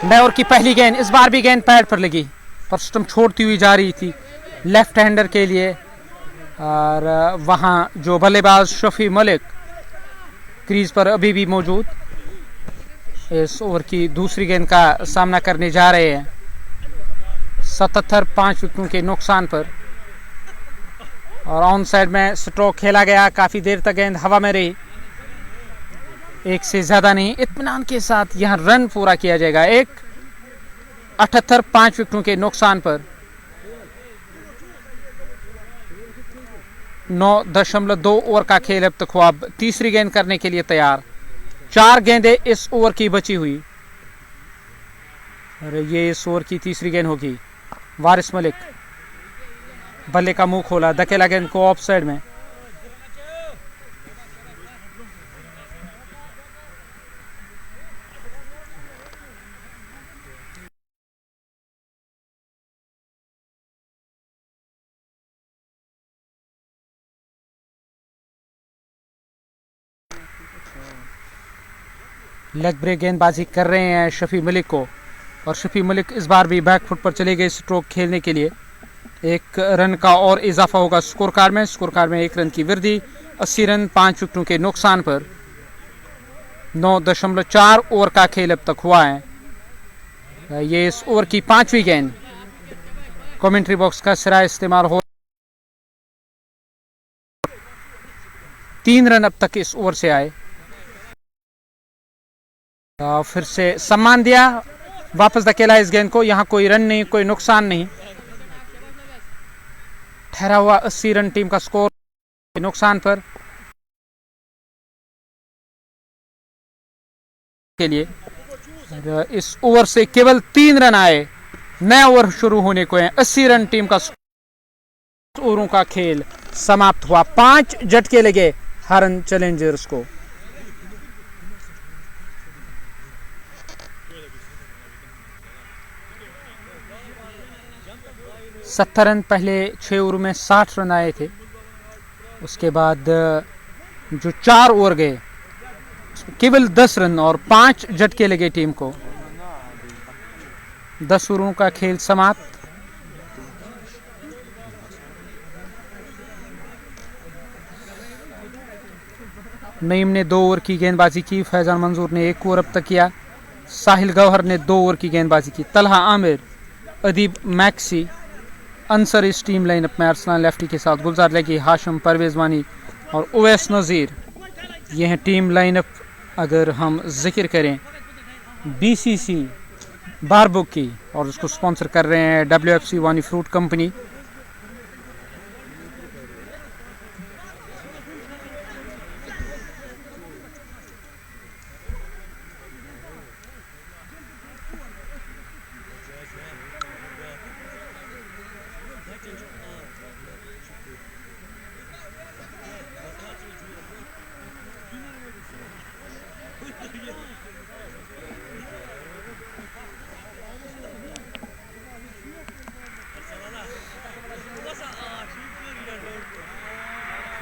नए ओवर की पहली गेंद, इस बार भी गेंद पैड पर लगी पर स्टंप छोड़ती हुई जा रही थी लेफ्ट हैंडर के लिए। और वहां जो बल्लेबाज शफी मलिक क्रीज पर अभी भी मौजूद इस ओवर की दूसरी गेंद का सामना करने जा रहे हैं। 77 5 विकेटों के नुकसान पर और ऑन साइड में स्ट्रोक खेला गया। काफी देर तक गेंद हवा में रही, एक से ज्यादा नहीं। इत्मीनान के साथ यहां रन पूरा किया जाएगा। 78 5 विकेटों के नुकसान पर 9.2 ओवर का खेल अब तक हुआ। अब तीसरी गेंद करने के लिए तैयार। 4 गेंदें इस ओवर की बची हुई और ये इस ओवर की तीसरी गेंद होगी। वारिस मलिक बल्ले का मुंह खोला, धकेला गेंद को ऑफ साइड में। लेग ब्रेक गेंदबाजी कर रहे हैं शफी मलिक को और शफी मलिक इस बार भी बैक फुट पर चले गए स्ट्रोक खेलने के लिए। 1 रन का और इजाफा होगा स्कोर कार्ड में। स्कोर कार्ड में 1 रन की वृद्धि। 80 रन 5 विकेटों के नुकसान पर 9.4 ओवर का खेल अब तक हुआ है। ये इस ओवर की 5वीं गेंद। कमेंट्री बॉक्स का सिरा इस्तेमाल हो। 3 रन अब तक इस ओवर से आए। फिर से सम्मान दिया, वापस धकेला इस गेंद को। यहां कोई रन नहीं, कोई नुकसान नहीं। ठहरा हुआ 80 रन टीम का स्कोर नुकसान पर के लिए। इस ओवर से केवल 3 रन आए। नया ओवर शुरू होने को है। 80 रन टीम का ओवरों का खेल समाप्त हुआ। 5 झटके लगे हरन चैलेंजर्स को। सत्तर रन पहले 6 ओवर में 60 रन आए थे। उसके बाद जो 4 ओवर गए केवल 10 रन और 5 झटके लगे टीम को। 10 ओवरों का खेल समाप्त। नईम ने 2 ओवर की गेंदबाजी की। फैजान मंजूर ने 1 ओवर अब तक किया। साहिल गौहर ने 2 ओवर की गेंदबाजी की। तलहा आमिर, अदीब मैक्सी, अंसर इस टीम लाइनअप में अरसलान लेफ्टी के साथ। गुलजार लेगी, हाशिम, परवेज वानी और उवैस नज़ीर। यह है टीम लाइनअप। अगर हम जिक्र करें बीसीसी बारबुक की और उसको स्पॉन्सर कर रहे हैं WFC वानी फ्रूट कंपनी।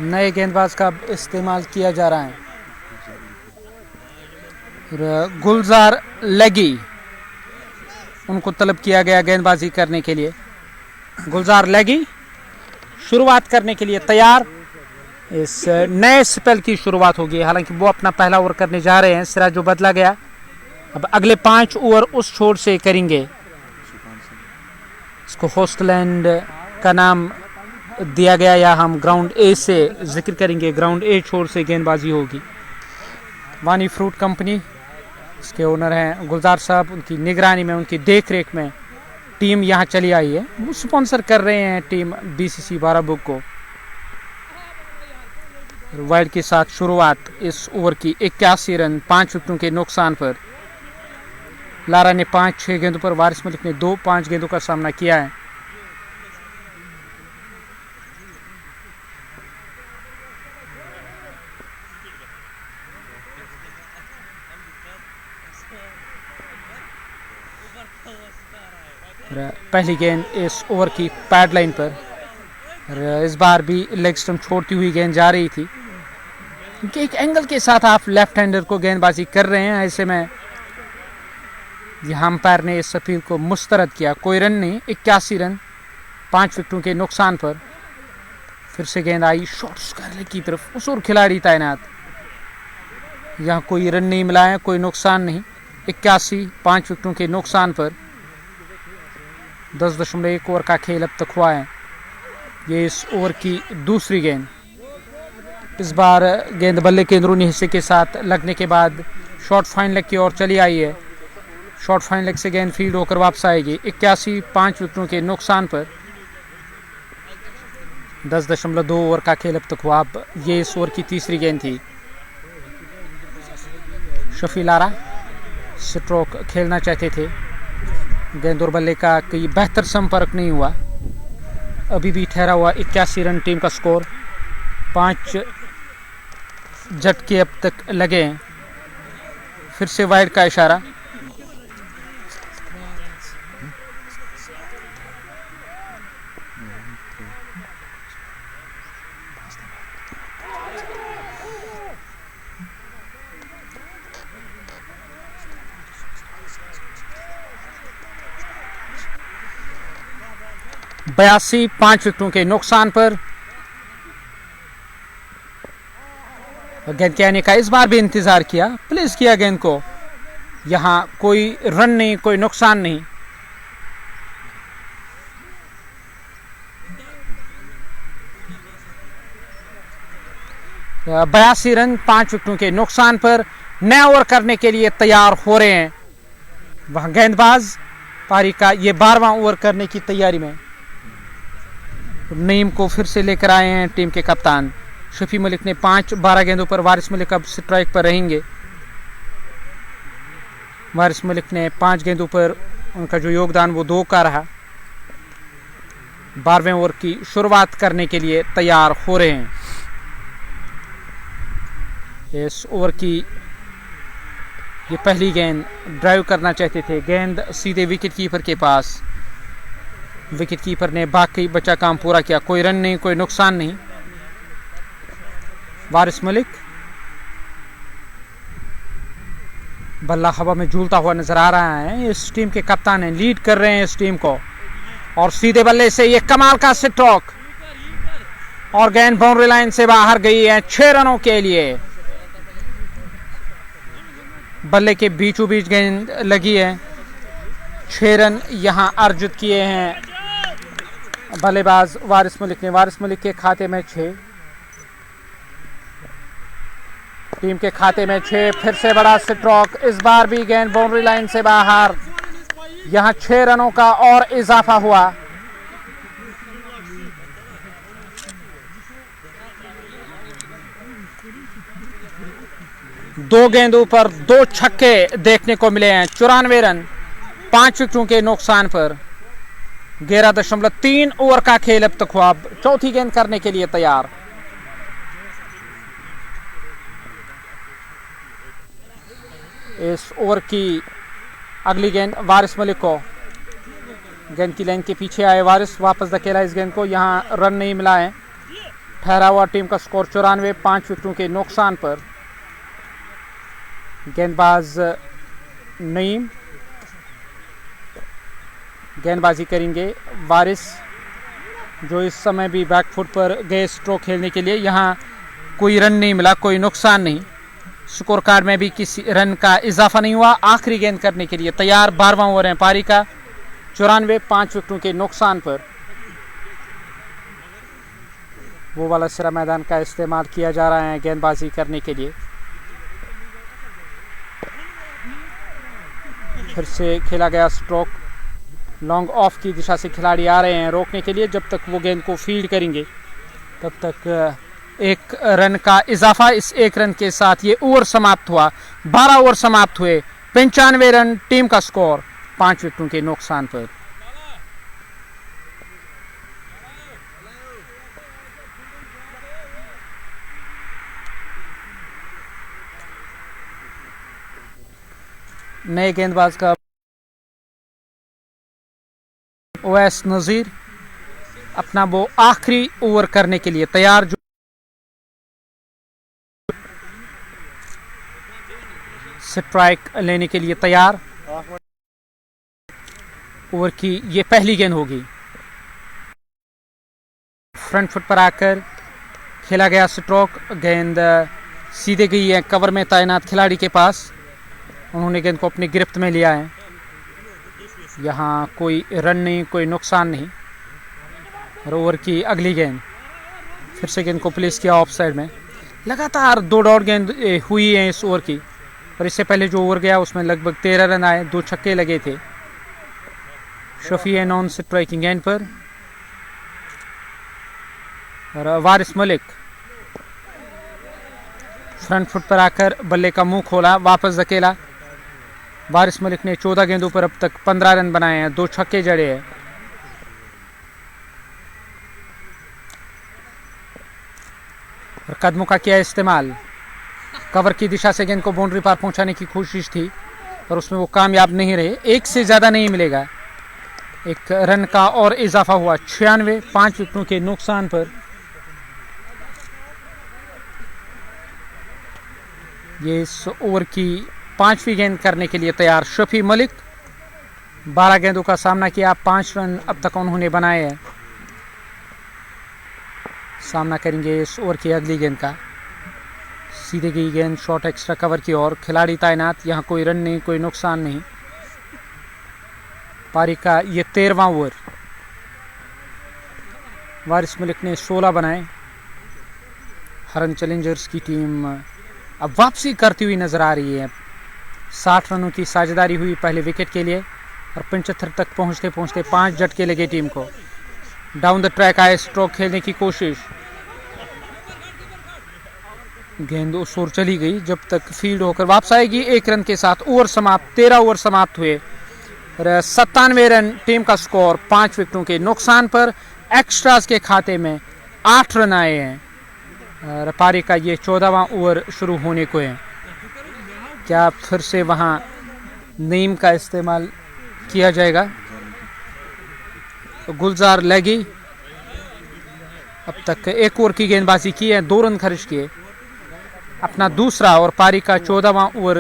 नए गेंदबाज का इस्तेमाल किया जा रहा है। गुलजार लेगी, उनको तलब किया गया गेंदबाजी करने के लिए। गुलजार लेगी शुरुआत करने के लिए तैयार। इस नए स्पेल की शुरुआत होगी। हालांकि वो अपना पहला ओवर करने जा रहे हैं। सिरा जो बदला गया, अब अगले 5 ओवर उस छोर से करेंगे। इसको होस्टलैंड का नाम दिया गया या हम ग्राउंड ए से जिक्र करेंगे। ग्राउंड ए छोर से गेंदबाजी होगी। वानी फ्रूट कंपनी, इसके ओनर हैं गुलजार साहब। उनकी निगरानी में, उनकी देख रेख में टीम यहाँ चली आई है। वो स्पॉन्सर कर रहे हैं टीम बीसीसी बाराबुक को। वाइड के साथ शुरुआत इस ओवर की। 81 रन 5 विकेटों के नुकसान पर। लारा ने 5-6 गेंदों पर, वारिस मलिक ने 2-5 गेंदों का सामना किया है। पहली गेंद इस ओवर की पैड लाइन पर। इस बार भी लेग स्टंप छोड़ती हुई गेंद जा रही थी, क्योंकि एक एंगल के साथ आप लेफ्ट हैंडर को गेंदबाजी कर रहे हैं। ऐसे में यहाँ अंपायर ने इस अपील को मुस्तरद किया। कोई रन नहीं, 81 रन 5 विकेटों के नुकसान पर। फिर से गेंद आई शॉर्ट्स करने की तरफ, उस और खिलाड़ी तैनात। यहाँ कोई रन नहीं मिला है, कोई नुकसान नहीं। 81 5 विकेटों के नुकसान पर 10.1 ओवर का खेल अब तक हुआ है। ये इस ओवर की दूसरी गेंद। इस बार गेंद बल्ले के अंदरूनी हिस्से के साथ लगने के बाद शॉर्ट फाइन लेग की ओर चली आई है। शॉर्ट फाइन लेग से गेंद फील्ड होकर वापस आएगी। 81 5 विकेटों के नुकसान पर 10.2 ओवर का खेल अब तक हुआ। अब ये इस ओवर की तीसरी गेंद थी। शफी लारा स्ट्रोक खेलना चाहते थे, गेंद और बल्ले का कोई बेहतर संपर्क नहीं हुआ। अभी भी ठहरा हुआ 81 रन टीम का स्कोर। 5 झटके अब तक लगे हैं। फिर से वाइड का इशारा। बयासी 5 विकेटों के नुकसान पर गेंद के आने का इस बार भी इंतजार किया, प्लेस किया गेंद को। यहां कोई रन नहीं, कोई नुकसान नहीं। बयासी रन 5 विकेटों के नुकसान पर नया ओवर करने के लिए तैयार हो रहे हैं वहां गेंदबाज। पारी का ये 12वां ओवर करने की तैयारी में। नईम को फिर से लेकर आए हैं टीम के कप्तान शफी मलिक ने। 5-12 गेंदों पर वारिस मलिक अब स्ट्राइक पर रहेंगे। वारिस मलिक ने 5 गेंदों पर उनका जो योगदान वो 2 का रहा। 12वें ओवर की शुरुआत करने के लिए तैयार हो रहे हैं। इस ओवर की ये पहली गेंद ड्राइव करना चाहते थे, गेंद सीधे विकेट कीपर के पास। विकेट कीपर ने बाकी बचा काम पूरा किया। कोई रन नहीं, कोई नुकसान नहीं। वारिस मलिक बल्ला हवा में झूलता हुआ नजर आ रहा है। इस टीम के कप्तान हैं, लीड कर रहे हैं इस टीम को। और सीधे बल्ले से ये कमाल का स्ट्रोक और गेंद बाउंड्री लाइन से बाहर गई है 6 रनों के लिए। बल्ले के बीचों बीच गेंद लगी है। 6 रन यहां अर्जित किए हैं बल्लेबाज वारिस मलिक ने। वारिस मलिक के खाते में 6, टीम के खाते में 6। फिर से बड़ा स्ट्रोक, इस बार भी गेंद बाउंड्री लाइन से बाहर। यहां 6 रनों का और इजाफा हुआ। दो गेंदों पर 2 छक्के देखने को मिले हैं। 94 रन 5 विकेटों के नुकसान पर 11.3 ओवर का खेल अब तक हुआ। चौथी गेंद करने के लिए तैयार। इस ओवर की अगली गेंद वारिस मलिक को। गेंद की लाइन के पीछे आए वारिस, वापस धकेला इस गेंद को। यहां रन नहीं मिला है। ठहरा हुआ टीम का स्कोर 94 5 विकेटों के नुकसान पर। गेंदबाज नईम गेंदबाजी करेंगे। वारिस जो इस समय भी बैकफुट पर गए स्ट्रोक खेलने के लिए। यहाँ कोई रन नहीं मिला, कोई नुकसान नहीं। स्कोर कार्ड में भी किसी रन का इजाफा नहीं हुआ। आखिरी गेंद करने के लिए तैयार। 12वां ओवर है पारी का। 94 5 विकेटों के नुकसान पर वो वाला सिरा मैदान का इस्तेमाल किया जा रहा है गेंदबाजी करने के लिए। फिर से खेला गया स्ट्रोक। लॉन्ग ऑफ की दिशा से खिलाड़ी आ रहे हैं रोकने के लिए। जब तक वो गेंद को फील्ड करेंगे तब तक 1 रन का इजाफा। इस 1 रन के साथ ये ओवर समाप्त हुआ। 12 ओवर समाप्त हुए। 95 रन टीम का स्कोर 5 विकेटों के नुकसान पर। नए गेंदबाज का ओवैस नजीर अपना वो आखिरी ओवर करने के लिए तैयार। जो स्ट्राइक लेने के लिए तैयार। ओवर की ये पहली गेंद होगी। फ्रंट फुट पर आकर खेला गया स्ट्रोक, गेंद सीधे गई है कवर में तैनात खिलाड़ी के पास। उन्होंने गेंद को अपनी गिरफ्त में लिया है। यहाँ कोई रन नहीं, कोई नुकसान नहीं। और ओवर की अगली गेंद, फिर से गेंद को प्लेस किया ऑफ साइड में। लगातार 2 डॉट गेंद हुई है इस ओवर की, और इससे पहले जो ओवर गया उसमें लगभग 13 रन आए, 2 छक्के लगे थे। शफी है नॉन स्ट्राइकिंग गेंद पर, और वारिस मलिक फ्रंट फुट पर आकर बल्ले का मुंह खोला, वापस धकेला। वारिस मलिक ने 14 गेंदों पर अब तक 15 रन बनाए हैं, 2 छक्के जड़े हैं। और कदमों का किया इस्तेमाल, कवर की दिशा से गेंद को बाउंड्री पार पहुंचाने की कोशिश थी, पर उसमें वो कामयाब नहीं रहे। 1 से ज्यादा नहीं मिलेगा। 1 रन का और इजाफा हुआ। 96, 5 विकेटों के नुकसान पर ये इस ओवर की 5वीं गेंद करने के लिए तैयार शफी मलिक। 12 गेंदों का सामना किया, 5 रन अब तक उन्होंने बनाए हैं। सामना करेंगे इस ओवर की अगली गेंद का। सीधे गई गेंद शॉर्ट एक्स्ट्रा कवर की ओर, खिलाड़ी तैनात, यहाँ कोई रन नहीं, कोई नुकसान नहीं। पारी का ये 13वां ओवर। वारिस मलिक ने 16 बनाए। हरन चैलेंजर्स की टीम अब वापसी करती हुई नजर आ रही है। 60 रनों की साझेदारी हुई पहले विकेट के लिए, और 75 तक पहुंचते पहुंचते 5 झटके लगे टीम को। डाउन द ट्रैक आए स्ट्रोक खेलने की कोशिश, गेंद उस ओर चली गई जब तक फील्ड होकर वापस आएगी। 1 रन के साथ ओवर समाप्त, 13 ओवर समाप्त हुए। 97 रन टीम का स्कोर, 5 विकेटों के नुकसान पर। एक्स्ट्रास के खाते में 8 रन आए हैं। और पारी का ये 14वां ओवर शुरू होने को है। क्या फिर से वहां नईम का इस्तेमाल किया जाएगा? तो गुलजार लगी अब तक 1 ओवर की गेंदबाजी की है, 2 रन खर्च किए। अपना दूसरा और पारी का 14वां ओवर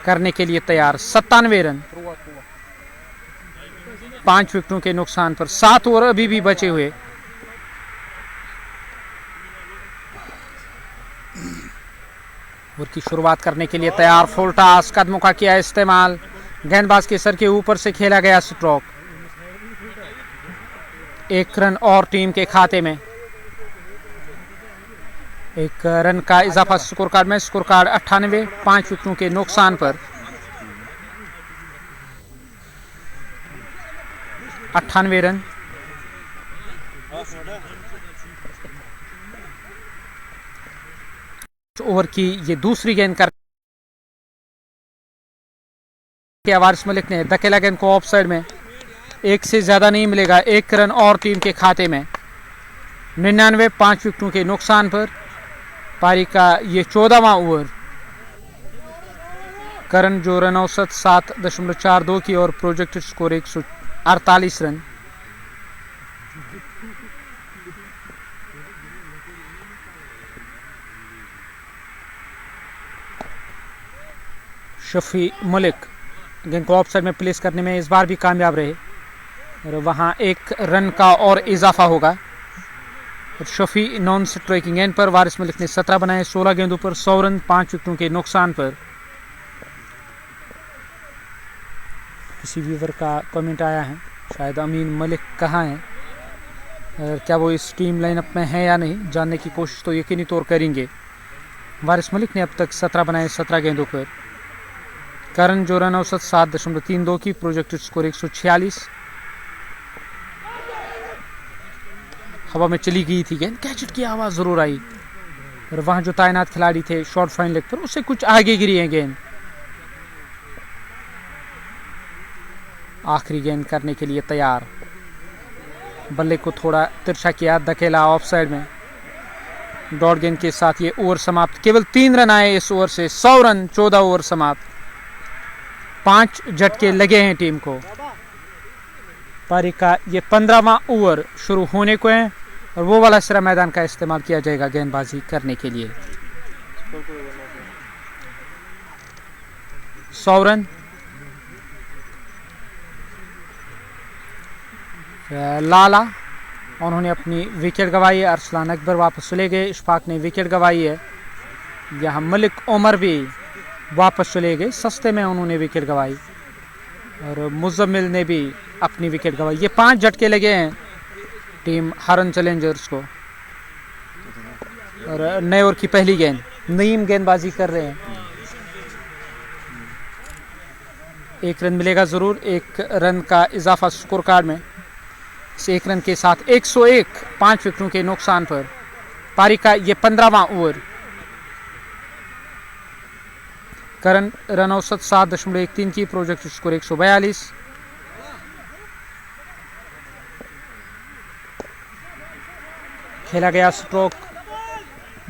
करने के लिए तैयार। 97 रन, 5 विकेटों के नुकसान पर। 7 ओवर अभी भी बचे हुए। ओवर की शुरुआत करने के लिए तैयार फुल टॉस, कदमों का किया इस्तेमाल, गेंदबाज के सर के ऊपर से खेला गया स्ट्रोक। 1 रन और टीम के खाते में। 1 रन का इजाफा स्कोर कार्ड में। स्कोर कार्ड 98, 5 विकेटों के नुकसान पर। 98 रन। ओवर की ये दूसरी गेंद कर वारिस मलिक ने धकेला गेंद को ऑफ साइड में। 1 से ज्यादा नहीं मिलेगा। 1 रन और टीम के खाते में। 99, 5 विकेटों के नुकसान पर। पारी का ये 14वां ओवर। करण जो रन औसत 7.42 की और projected score 148 run. Shafi Malik गेंद को ऑफ साइड में प्लेस करने में इस बार भी कामयाब रहे, और वहां 1 रन का और इजाफा होगा। शफी नॉन स्ट्राइकिंग गेंद पर। वारिस मलिक ने 17 बनाए 16 गेंदों पर, 100 रन, 5 विकेटों के नुकसान पर। किसी व्यूवर का कमेंट आया है, शायद अमीन मलिक कहाँ हैं, क्या वो इस टीम लाइनअप में है या नहीं, जानने की कोशिश तो यकीनी तौर करेंगे। वारिस मलिक ने अब तक 17 बनाए 17 गेंदों पर। करण जो रन औसत 7.32 की, प्रोजेक्टेड स्कोर 146। हवा में चली गई थी गेंद, कैचेट की आवाज जरूर आई, और वहां जो तैनात खिलाड़ी थे शॉर्ट फाइन लेग पर, उससे कुछ आगे गिरी है गेंद। आखिरी गेंद करने के लिए तैयार। बल्ले को थोड़ा तिरछा किया, धकेला ऑफ साइड में। डॉट गेंद के साथ ये ओवर समाप्त। केवल 3 रन आए इस ओवर से। 100 रन, 14 ओवर समाप्त। 5 झटके लगे हैं टीम को। पारी का ये 15वां ओवर शुरू होने को है, और वो वाला सिरा मैदान का इस्तेमाल किया जाएगा गेंदबाजी करने के लिए। 100 रन, लाला, उन्होंने अपनी विकेट गंवाई है। अरसलान अकबर वापस चले गए, इशफाक ने विकेट गंवाई है। यहाँ मलिक उमर भी वापस चले गए, सस्ते में उन्होंने विकेट गंवाई। और मुजम्मिल ने भी अपनी विकेट गंवाई। ये 5 झटके लगे हैं टीम हरन चैलेंजर्स को। और नए ओवर की पहली गेंद, नईम गेंदबाजी कर रहे हैं। 1 रन मिलेगा ज़रूर, 1 रन का इजाफा स्कोर कार्ड में। इस 1 रन के साथ 101, 5 विकेटों के नुकसान पर पारी का ये 15वां ओवर। करंट रन औसत 7.13 की, प्रोजेक्ट स्कोर 142। खेला गया स्ट्रोक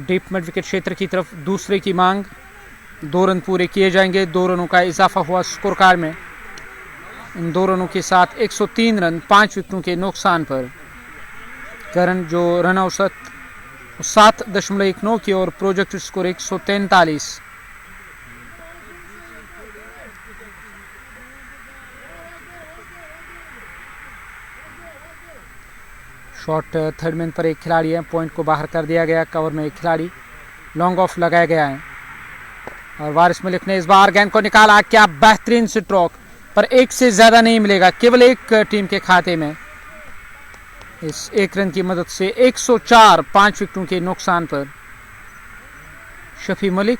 डीप मिड विकेट क्षेत्र की तरफ, दूसरे की मांग। 2 रन पूरे किए जाएंगे, 2 रनों का इजाफा हुआ स्कोर कार्ड में। इन 2 रनों के साथ 103 रन 5 विकेटों के नुकसान पर करंट जो रन औसत 7.19 की और project score 143। Shot third man पर एक खिलाड़ी है, पॉइंट को बाहर कर दिया गया। कवर में एक खिलाड़ी, लॉन्ग ऑफ लगाया गया है। और वारिस मलिक ने इस बार गेंद को निकाला। क्या बेहतरीन स्ट्रोक, पर 1 से ज्यादा नहीं मिलेगा, केवल 1 टीम के खाते में। इस 1 रन की मदद से 104, 5 विकेटों के नुकसान पर शफी मलिक।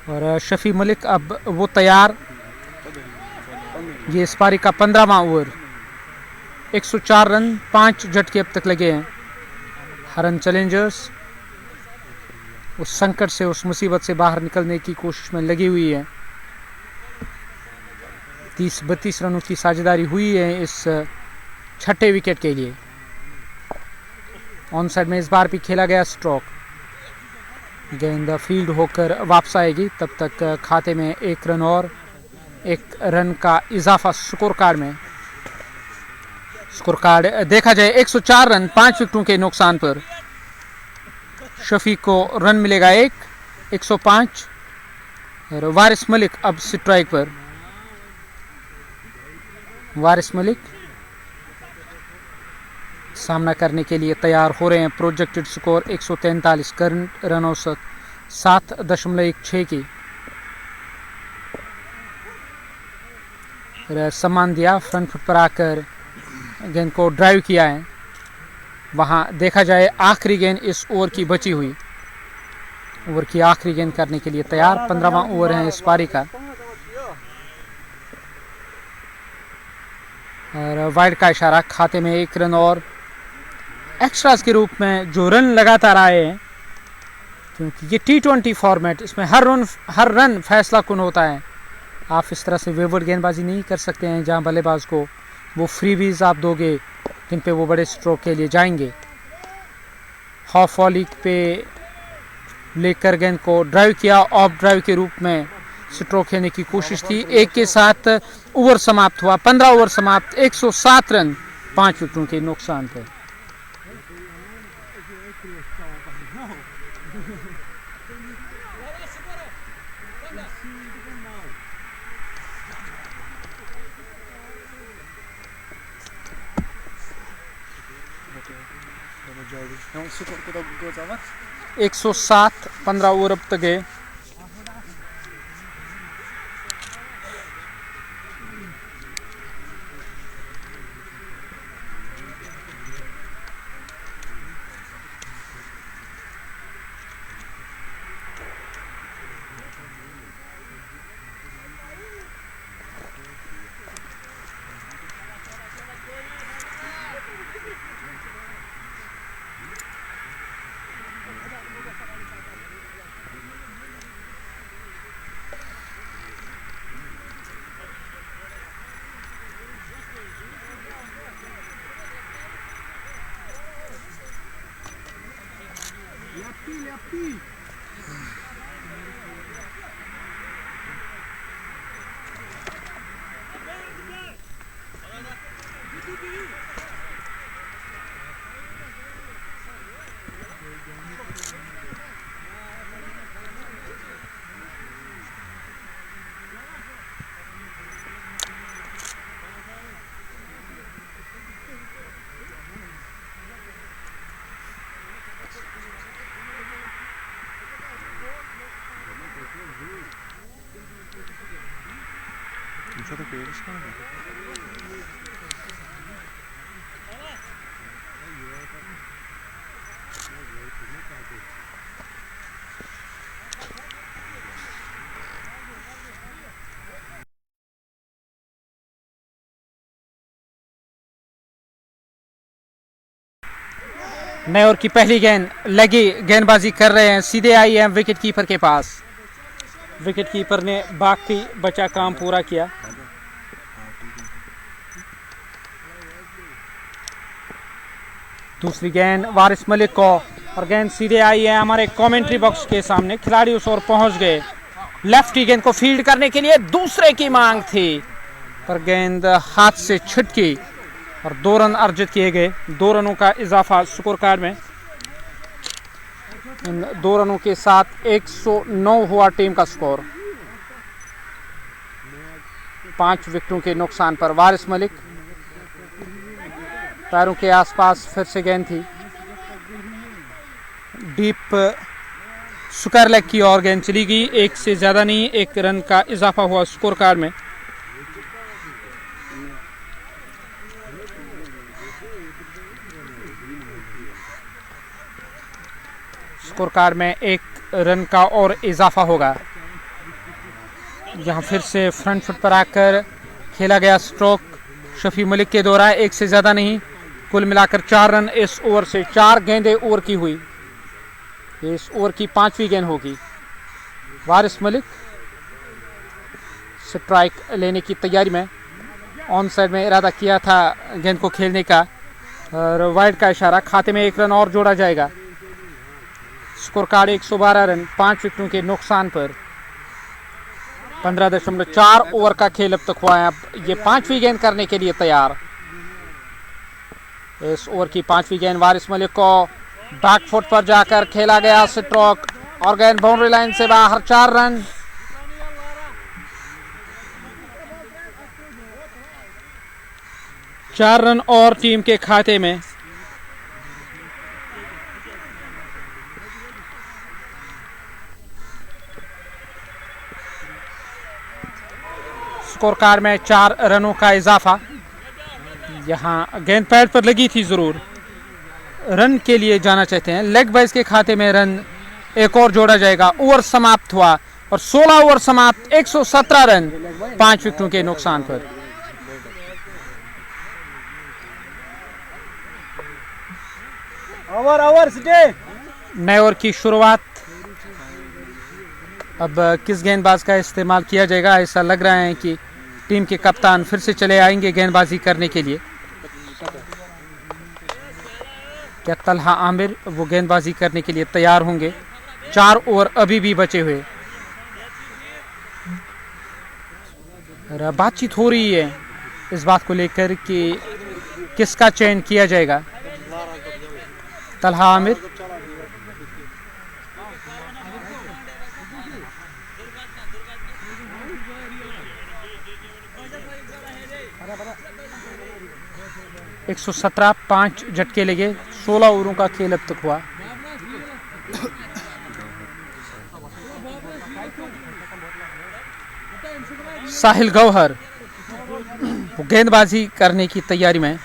और शफी मलिक अब वो तैयार। ये इस पारी का 15वां ओवर। 104 रन 5 झटके अब तक लगे हैं। हरन चैलेंजर्स उस संकट से, उस मुसीबत से बाहर निकलने की कोशिश में लगी हुई है। 30-32 रनों की साझेदारी हुई है इस छठे विकेट के लिए। ऑन साइड में इस बार भी खेला गया स्ट्रोक। गेंद फील्ड होकर वापस आएगी, तब तक खाते में 1 रन और 1 रन का इजाफा स्कोर कार्ड में। स्कोर कार्ड देखा जाए 104 रन 5 विकेटों के नुकसान पर शफी को रन मिलेगा 105। और वारिस मलिक अब स्ट्राइक पर। वारिस मलिक सामना करने के लिए तैयार हो रहे हैं। प्रोजेक्टेड स्कोर 143, करंट रन औसत 7.16 की। सम्मान दिया, फ्रंट फुट पर आकर गेंद को ड्राइव किया है। वहां देखा जाए आखिरी गेंद इस ओवर की बची हुई, ओवर की आखिरी गेंद करने के लिए तैयार। 15वां ओवर है इस पारी का। और वाइड का इशारा, खाते में 1 रन और एक्स्ट्रास के रूप में जो रन लगातार आए हैं, क्योंकि ये T20 फॉर्मेट, इसमें हर रन फैसला कुन होता है। आप इस तरह से वेवर्ड गेंदबाजी नहीं कर सकते हैं जहां बल्लेबाज को वो फ्रीबीज आप दोगे जिन पे वो बड़े स्ट्रोक के लिए जाएंगे। हाफ वॉली पे लेकर गेंद को ड्राइव किया, ऑफ ड्राइव के रूप में स्ट्रोक खेलने की कोशिश थी। 1 के साथ ओवर समाप्त हुआ, 15 ओवर समाप्त, 107 रन 5 विकेटों के नुकसान पर।
Não, se for
107, 15 ओवर अब तक है। नए ओवर की पहली गेंद लगी, गेंदबाजी कर रहे हैं, सीधे आई है विकेट कीपर के पास। विकेट कीपर ने बाकी बचा काम पूरा किया। दूसरी गेंद वारिस मलिक को, और गेंद सीधे आई है हमारे कमेंट्री बॉक्स के सामने। खिलाड़ी उस ओर पहुंच गए, लेफ्टी गेंद को फील्ड करने के लिए दूसरे की मांग थी, पर गेंद हाथ से छिटकी और 2 रन अर्जित किए गए। 2 रनों का इजाफा स्कोर कार्ड में। इन 2 रनों के साथ 109 हुआ टीम का स्कोर। 5 विकेटों के नुकसान पर वारिस मलिक, पैरों के आसपास फिर से गेंद थी, डीप स्क्वायर लेग की और गेंद चली गई। 1 से ज्यादा नहीं, 1 रन का इजाफा हुआ स्कोर कार्ड में। स्कोर कार्ड में 1 रन का और इजाफा होगा। यहाँ फिर से फ्रंट फुट पर आकर खेला गया स्ट्रोक शफी मलिक के द्वारा, 1 से ज़्यादा नहीं। कुल मिलाकर 4 रन इस ओवर से। 4 गेंदें ओवर की हुई, इस ओवर की 5वीं गेंद होगी। वारिस मलिक स्ट्राइक लेने की तैयारी में, ऑन साइड में इरादा किया था गेंद को खेलने का, और वाइड का इशारा। खाते में 1 रन और जोड़ा जाएगा। स्कोर कार्ड 112 रन 5 विकेटों के नुकसान पर। 15.4 ओवर का खेल अब तक हुआ है। अब ये 5वीं गेंद करने के लिए तैयार। इस ओवर की 5वीं गेंद वारिस मलिक को बैक फुट पर जाकर खेला गया स्ट्रोक, और गेंद बाउंड्री लाइन से बाहर। 4 रन। चार रन और टीम के खाते में। स्कोर कार्ड में 4 रनों का इजाफा। यहाँ गेंद पैड पर लगी थी, जरूर रन के लिए जाना चाहते हैं। लेग बाइज के खाते में रन एक और जोड़ा जाएगा। ओवर समाप्त हुआ और 16 ओवर समाप्त। 117 रन 5 विकेटों के नुकसान पर। नए ओवर की शुरुआत। अब किस गेंदबाज का इस्तेमाल किया जाएगा? ऐसा लग रहा है कि टीम के कप्तान फिर से चले आएंगे गेंदबाजी करने के लिए। क्या तलहा आमिर वो गेंदबाजी करने के लिए तैयार होंगे? 4 ओवर अभी भी बचे हुए। बातचीत हो रही है इस बात को लेकर कि किसका चयन किया जाएगा। तलहा आमिर, एक 117 5 झटके लगे। 16 ओवरों का खेल अब तक हुआ। साहिल गौहर गेंदबाजी करने की तैयारी में।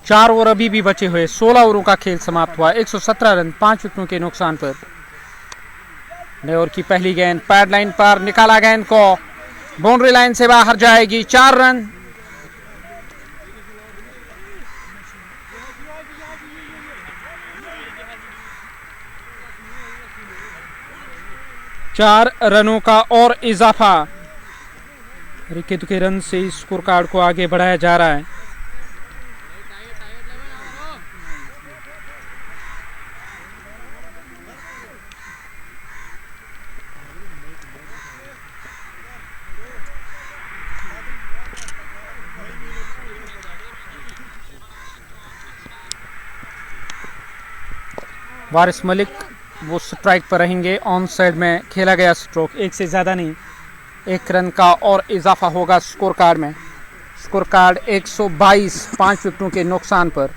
चार ओवर अभी भी बचे हुए। 16 ओवरों का खेल समाप्त हुआ। 117 रन 5 विकेटों के नुकसान पर। नए ओवर की पहली गेंद पैड लाइन पर निकाला, गेंद को बाउंड्री लाइन से बाहर जाएगी। 4 रन। चार रनों का और इजाफा। रिक्के दुके रन से स्कोर कार्ड को आगे बढ़ाया जा रहा है। वारिस मलिक वो स्ट्राइक पर रहेंगे। ऑन साइड में खेला गया स्ट्रोक, एक से ज़्यादा नहीं, 1 रन का और इजाफा होगा स्कोर कार्ड में। स्कोर कार्ड 122, 5 विकेटों के नुकसान पर।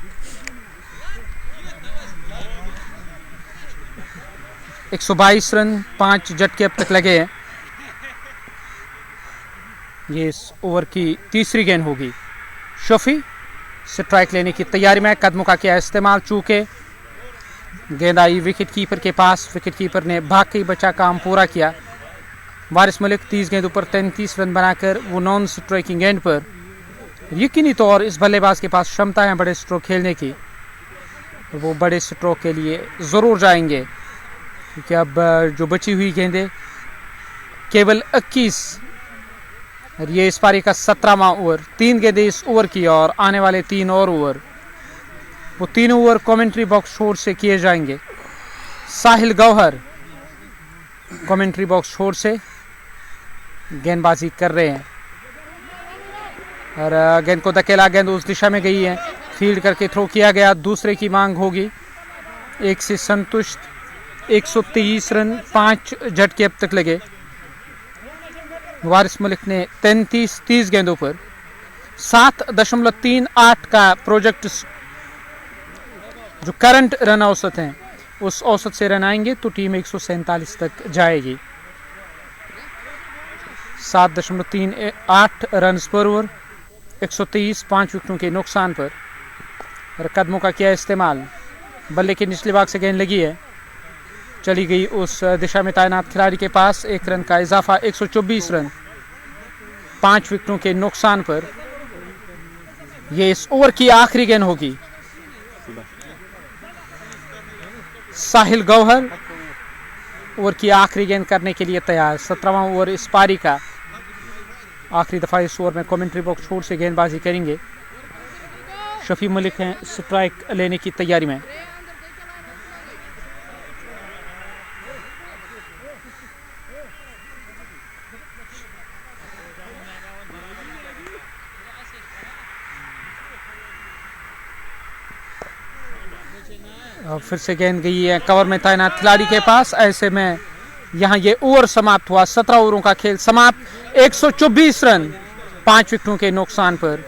122 रन, 5 झटके अब तक लगे हैं। ये इस ओवर की तीसरी गेंद होगी। शफी स्ट्राइक लेने की तैयारी में, कदमों का किया इस्तेमाल, चूके गेंद आई विकेट कीपर के पास। विकेट कीपर ने भाग के बचा काम पूरा किया। वारिस मलिक 30 गेंदों पर 33 रन बनाकर वो नॉन स्ट्राइकिंग गेंद पर। यकीनी तौर इस बल्लेबाज के पास क्षमता है बड़े स्ट्रोक खेलने की, वो बड़े स्ट्रोक के लिए ज़रूर जाएंगे, क्योंकि अब जो बची हुई गेंदें केवल 21, और ये इस पारी का 17वां ओवर। 3 गेंदें इस ओवर की और आने वाले 3 और ओवर, वो 3 ओवर कमेंट्री बॉक्स छोर से किए जाएंगे। साहिल गौहर कमेंट्री बॉक्स छोर से गेंदबाजी कर रहे हैं और गेंद को धकेला, गेंद उस दिशा में गई है, फील्ड करके थ्रो किया गया। दूसरे की मांग होगी। 1 से संतुष्ट, 123 रन, 5 झटके अब तक लगे। वारिस मलिक ने 30 गेंदों पर 7.38 का प्रोजेक्ट जो करंट रन औसत हैं, उस औसत से रन आएंगे तो टीम 147 तक जाएगी। 7.38 रन पर ओवर, 123, 5 विकेटों के नुकसान पर। और कदमों का किया इस्तेमाल, बल्ले के निचले भाग से गेंद लगी है, चली गई उस दिशा में तैनात खिलाड़ी के पास। 1 रन का इजाफा, 124 रन, 5 विकेटों के नुकसान पर। यह इस ओवर की आखिरी गेंद होगी। साहिल गौहर ओवर की आखिरी गेंद करने के लिए तैयार। 17वां ओवर इस पारी का। आखिरी दफा इस ओवर में कमेंट्री बॉक्स छोर से गेंदबाजी करेंगे। शफी मलिक हैं स्ट्राइक लेने की तैयारी में। फिर से गेंद गई है कवर में तैनात खिलाड़ी के पास। ऐसे में यहाँ ये ओवर समाप्त हुआ। 17 ओवरों का खेल समाप्त। 124 रन, 5 विकेटों के नुकसान पर।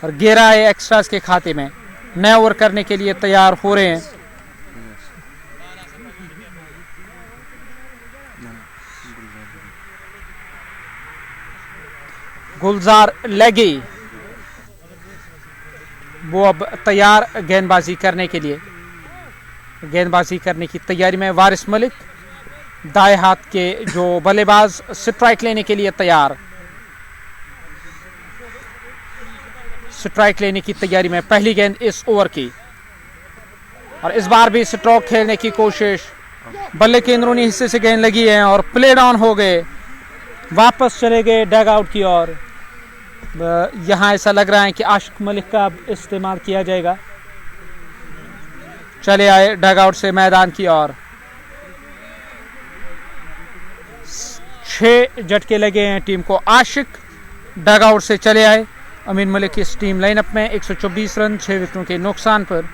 और 11 एक्स्ट्रास के खाते में। नए ओवर करने के लिए तैयार हो रहे हैं। गुलजार लेगी वो अब तैयार गेंदबाजी करने के लिए। गेंदबाजी करने की तैयारी में वारिस मलिक, दाएं हाथ के जो बल्लेबाज, स्ट्राइक लेने के लिए तैयार। स्ट्राइक लेने की तैयारी में पहली गेंद इस ओवर की। और इस बार भी स्ट्रोक खेलने की कोशिश। बल्ले के अंदरूनी हिस्से से गेंद लगी है और प्ले डाउन हो गए, वापस चले गए डग आउट की ओर। यहां ऐसा लग रहा है कि आशिक मलिक का अब इस्तेमाल किया जाएगा। चले आए डग आउट से मैदान की ओर। 6 झटके लगे हैं टीम को। आशिक डग आउट से चले आए। अमीन मलिक इस टीम लाइनअप में। 124 रन, 6 विकेटों के नुकसान पर।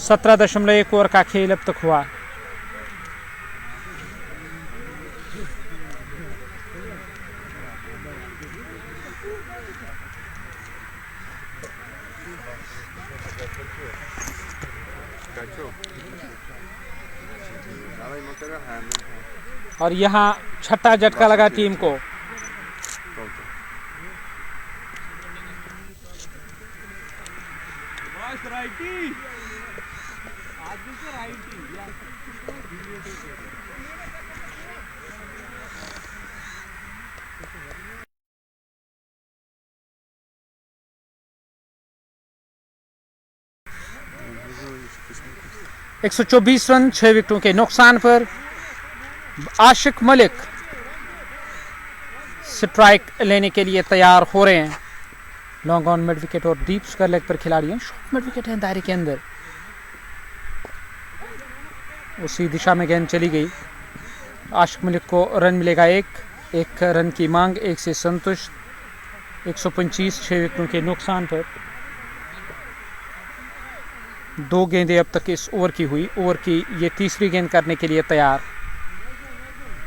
17.1 ओवर का खेल अब तक हुआ। और यहाँ छठा झटका लगा टीम को। एक 124 रन, 6 विकेटों के नुकसान पर। आशिक मलिक स्ट्राइक लेने के लिए तैयार हो रहे हैं। लॉन्ग ऑन मिड विकेट और डीप स्क्वायर लेग पर खिलाड़ी हैं। शॉर्ट मिड विकेट है दायरे के अंदर। उसी दिशा में गेंद चली गई। आशिक मलिक को रन मिलेगा एक रन की मांग। 1 से संतुष्ट। 125, 6 विकेटों के नुकसान पर। 2 गेंदें अब तक इस ओवर की हुई। ओवर की ये तीसरी गेंद करने के लिए तैयार।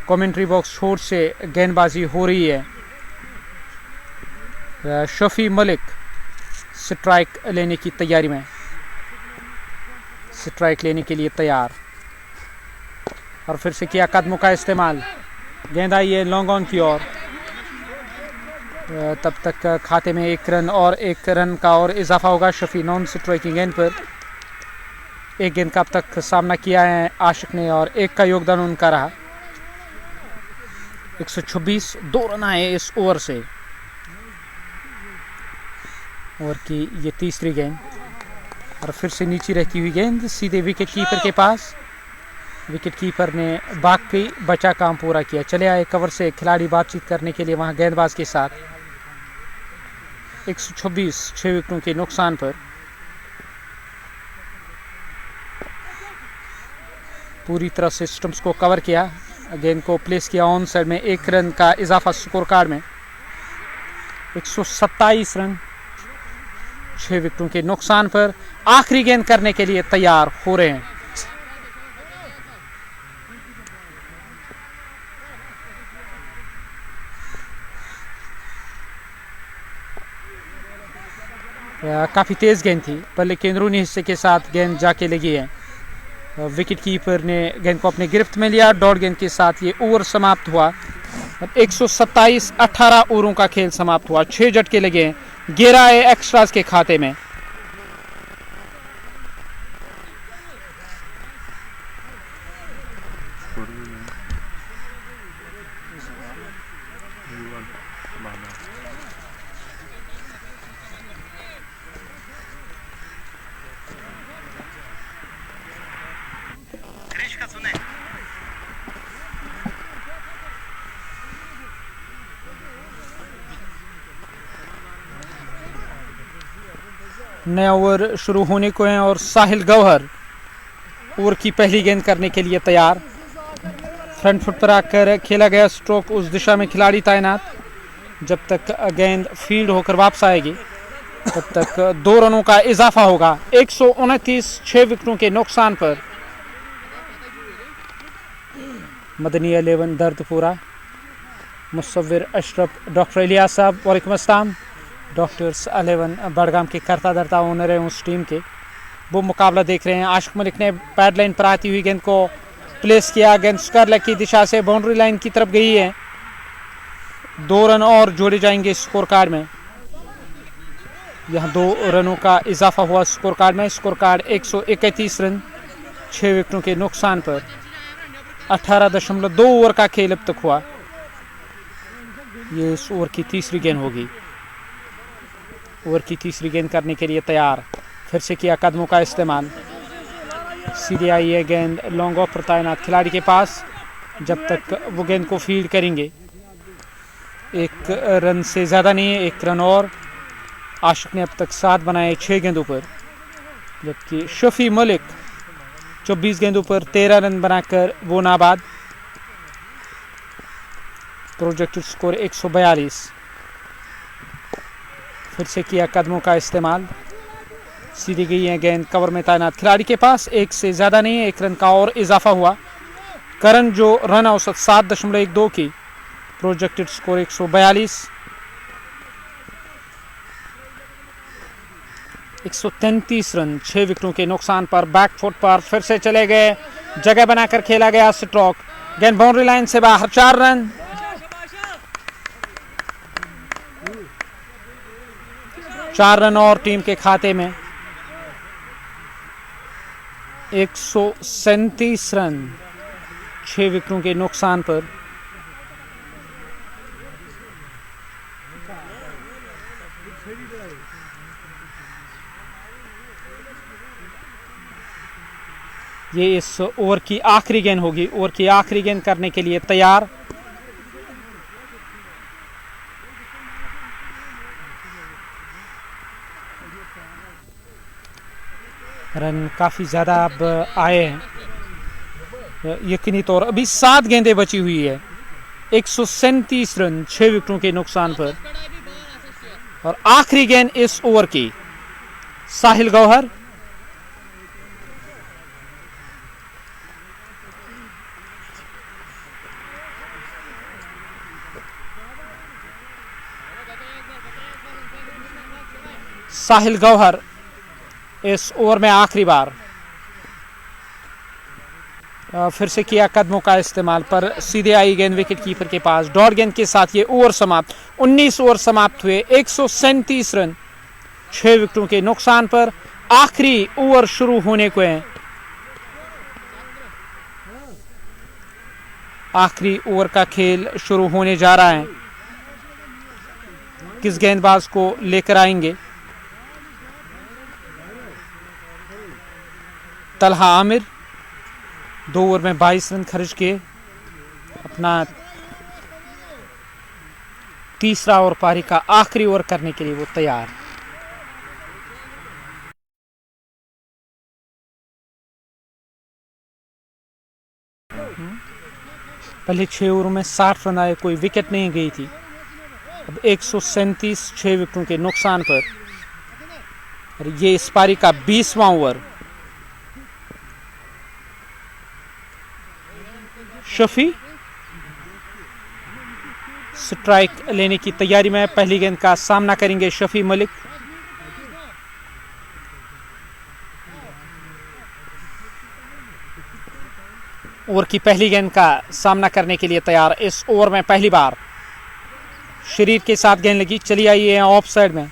कमेंट्री बॉक्स छोर से गेंदबाजी हो रही है। शफी मलिक स्ट्राइक लेने की तैयारी में, स्ट्राइक लेने के लिए तैयार। और फिर से किया कदमों का इस्तेमाल। गेंद आई है लॉन्ग ऑन की ओर। तब तक खाते में 1 रन और 1 रन का और इजाफा होगा। शफी नॉन स्ट्राइकिंग गेंद पर 1 गेंद का अब तक सामना किया है आशिक ने और 1 का योगदान उनका रहा। 126 2 रन आए इस ओवर से। ओवर की ये तीसरी गेंद और फिर से नीचे रहती हुई गेंद सीधे विकेट कीपर के पास। विकेट कीपर ने बाकी बचा काम पूरा किया। चले आए कवर से खिलाड़ी बातचीत करने के लिए वहां गेंदबाज के साथ। 126 6 विकेटों के नुकसान पर पूरी तरह से स्टंप्स को कवर किया। गेंद को प्लेस किया ऑन साइड में। 1 रन का इजाफा स्कोर कार्ड में। 127 रन 6 विकेटों के नुकसान पर आखिरी गेंद करने के लिए तैयार हो रहे हैं। काफ़ी तेज़ गेंद थी पर केंद्रूनी हिस्से के साथ गेंद जाके लगी है। विकेट कीपर ने गेंद को अपने गिरफ्त में लिया। डॉट गेंद के साथ ये ओवर समाप्त हुआ। 127 18 ओवरों का खेल समाप्त हुआ। 6 झटके लगे हैं। 11 एक्स्ट्रास के खाते में। नया ओवर शुरू होने को है और साहिल गौहर ओवर की पहली गेंद करने के लिए तैयार। फ्रंट फुट पर आकर खेला गया स्ट्रोक, उस दिशा में खिलाड़ी तैनात। जब तक गेंद फील्ड होकर वापस आएगी तब तक 2 रनों का इजाफा होगा। 129 6 विकेटों के नुकसान पर मदनी 11 दर्दपुरा, मुसव्विर अशरफ, डॉक्टर इलियास साहब वालेकुम अस्सलाम। डॉक्टर्स 11 बड़गाम के करता धरता ओनर हैं उस टीम के, वो मुकाबला देख रहे हैं। आशिक मलिक ने पैड लाइन पर आती हुई गेंद को प्लेस किया। गेंद स्क्वायर लेग की दिशा से बाउंड्री लाइन की तरफ गई है। 2 रन और जोड़े जाएंगे स्कोर कार्ड में। यहाँ 2 रनों का इजाफा हुआ स्कोर कार्ड में। स्कोर कार्ड 131 रन 6 विकेटों के नुकसान पर। 18.2 ओवर का खेल अब तक हुआ। ये इस ओवर की तीसरी गेंद होगी। ओवर की तीसरी गेंद करने के लिए तैयार। फिर से किया कदमों का इस्तेमाल। सीधे आई है गेंद लॉन्ग ऑफ पर तैनात खिलाड़ी के पास। जब तक वो गेंद को फील्ड करेंगे 1 रन से ज़्यादा नहीं है, 1 रन और। आशिक ने अब तक 7 बनाए 6 गेंदों पर, जबकि शफी मलिक 24 गेंदों पर 13 रन बनाकर वो नाबाद। Projected score 142। फिर से किया कदमों का इस्तेमाल। सीधी गई है गेंद कवर में तैनात खिलाड़ी के पास। 1 से ज़्यादा नहीं है, 1 रन का और इजाफा हुआ। करंट जो रन औसत 7.12 की। Projected score 142। 133 रन 6 विकेटों के नुकसान पर। बैक फुट पर फिर से चले गए, जगह बनाकर खेला गया स्ट्रोक। गेंद बाउंड्री लाइन से बाहर। 4 रन। 4 रन और टीम के खाते में। 137 रन 6 विकेटों के नुकसान पर। ये इस ओवर की आखिरी गेंद होगी। ओवर की आखिरी गेंद करने के लिए तैयार। रन काफ़ी ज़्यादा अब आए हैं यकीनी तौर। अभी 7 गेंदें बची हुई है। 137 रन 6 विकेटों के नुकसान पर। और आखिरी गेंद इस ओवर की साहिल गौहर साहिल गौहर इस ओवर में आखिरी बार। फिर से किया कदमों का इस्तेमाल पर सीधे आई गेंद विकेट कीपर के पास। डॉट गेंद के साथ ये ओवर समाप्त। 19 ओवर समाप्त हुए, 137 रन 6 विकेटों के नुकसान पर। आखिरी ओवर शुरू होने को है। आखिरी ओवर का खेल शुरू होने जा रहा है। किस गेंदबाज को लेकर आएंगे? तलहा आमिर 2 ओवर में 22 रन खर्च किए। अपना तीसरा ओवर पारी का आखिरी ओवर करने के लिए वो तैयार। पहले 6 ओवरों में 60 रन आए, कोई विकेट नहीं गई थी। अब 137 6 विकेटों के नुकसान पर। और ये इस पारी का 20वां ओवर। शफी स्ट्राइक लेने की तैयारी में। पहली गेंद का सामना करेंगे शफी मलिक। ओवर की पहली गेंद का सामना करने के लिए तैयार। इस ओवर में पहली बार शरीर के साथ गेंद लगी, चली आई है ऑफ साइड में।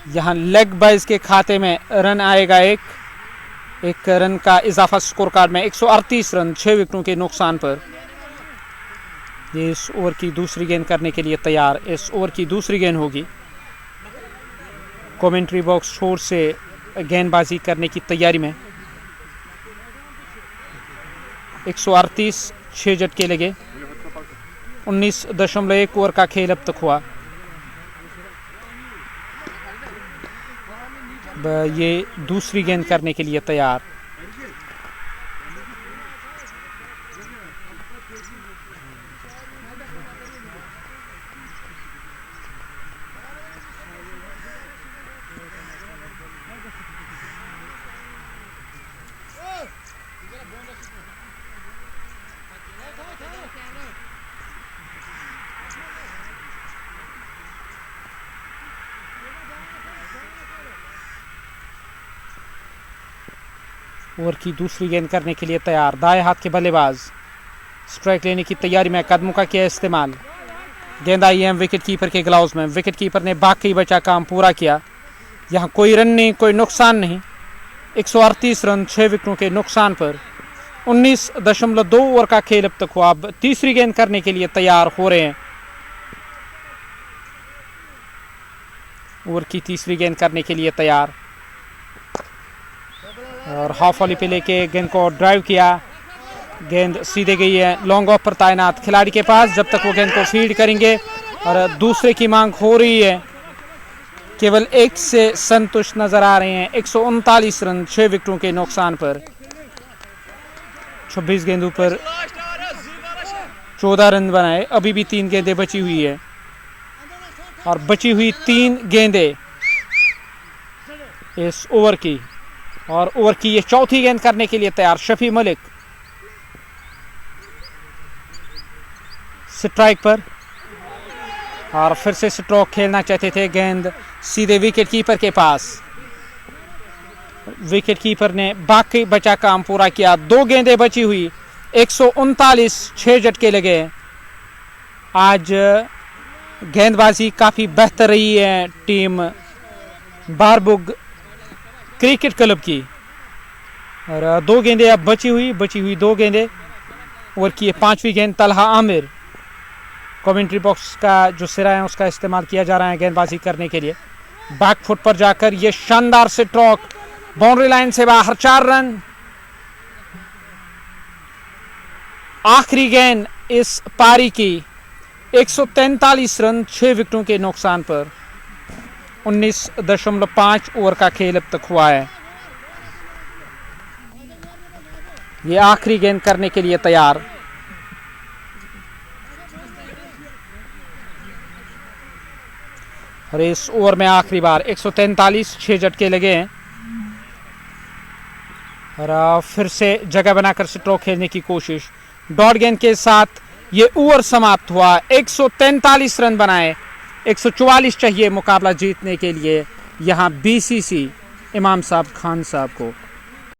यहां लेग बाइज के खाते में रन आएगा। एक रन का इजाफा स्कोर कार्ड में। 138 रन 6 विकेटों के नुकसान पर। ये इस ओवर की दूसरी गेंद करने के लिए तैयार। इस ओवर की दूसरी गेंद होगी। कमेंट्री बॉक्स छोर से गेंदबाजी करने की तैयारी में। 138 6 झटके लगे। 19.1 ओवर का खेल अब तक हुआ। ये दूसरी गेंद करने के लिए तैयार। ओवर की दूसरी गेंद करने के लिए तैयार। दाएं हाथ के बल्लेबाज स्ट्राइक लेने की तैयारी में। कदमों का किया इस्तेमाल। गेंद आई है विकेट कीपर के ग्लव्स में। विकेट कीपर ने बाकी बचा काम पूरा किया। यहां कोई रन नहीं, कोई नुकसान नहीं। 138 रन 6 विकेटों के नुकसान पर। 19.2 ओवर का खेल अब तक हुआ। अब तीसरी गेंद करने के लिए तैयार हो रहे हैं। ओवर की तीसरी गेंद करने के लिए तैयार। और हाफ वॉली पे लेके गेंद को ड्राइव किया। गेंद सीधे गई है लॉन्ग ऑफ पर तैनात खिलाड़ी के पास। जब तक वो गेंद को फीड करेंगे। और दूसरे की मांग हो रही है। केवल एक से संतुष्ट नजर आ रहे हैं। 139 रन 6 विकेटों के नुकसान पर। 26 गेंदों पर 14 रन बनाए। अभी भी 3 गेंदें बची हुई है। और बची हुई 3 गेंदें इस ओवर की। और ओवर की ये चौथी गेंद करने के लिए तैयार। शफी मलिक स्ट्राइक पर। और फिर से स्ट्रोक खेलना चाहते थे। गेंद सीधे विकेट कीपर के पास। विकेट कीपर ने बाकी बचा काम पूरा किया। 2 गेंदें बची हुई। 139 6 झटके लगे। आज गेंदबाजी काफी बेहतर रही है टीम बारबुग क्रिकेट क्लब की। और 2 गेंदें अब बची हुई 2 गेंदें। ओवर की ये 5वीं गेंद। तलहा आमिर कमेंट्री बॉक्स का जो सिरा है उसका इस्तेमाल किया जा रहा है गेंदबाजी करने के लिए। बैक फुट पर जाकर ये शानदार स्ट्रोक बाउंड्री लाइन से बाहर। 4 रन। आखिरी गेंद इस पारी की। 143 रन 6 विकेटों के नुकसान पर। 19.5 ओवर का खेल अब तक हुआ है। ये आखिरी गेंद करने के लिए तैयार। और इस ओवर में आखिरी बार 143 6 झटके लगे हैं। और फिर से जगह बनाकर स्ट्रोक खेलने की कोशिश। डॉट गेंद के साथ ये ओवर समाप्त हुआ। 143 रन बनाए। 144 चाहिए मुकाबला जीतने के लिए यहाँ BCC इमाम साहब खान साहब को।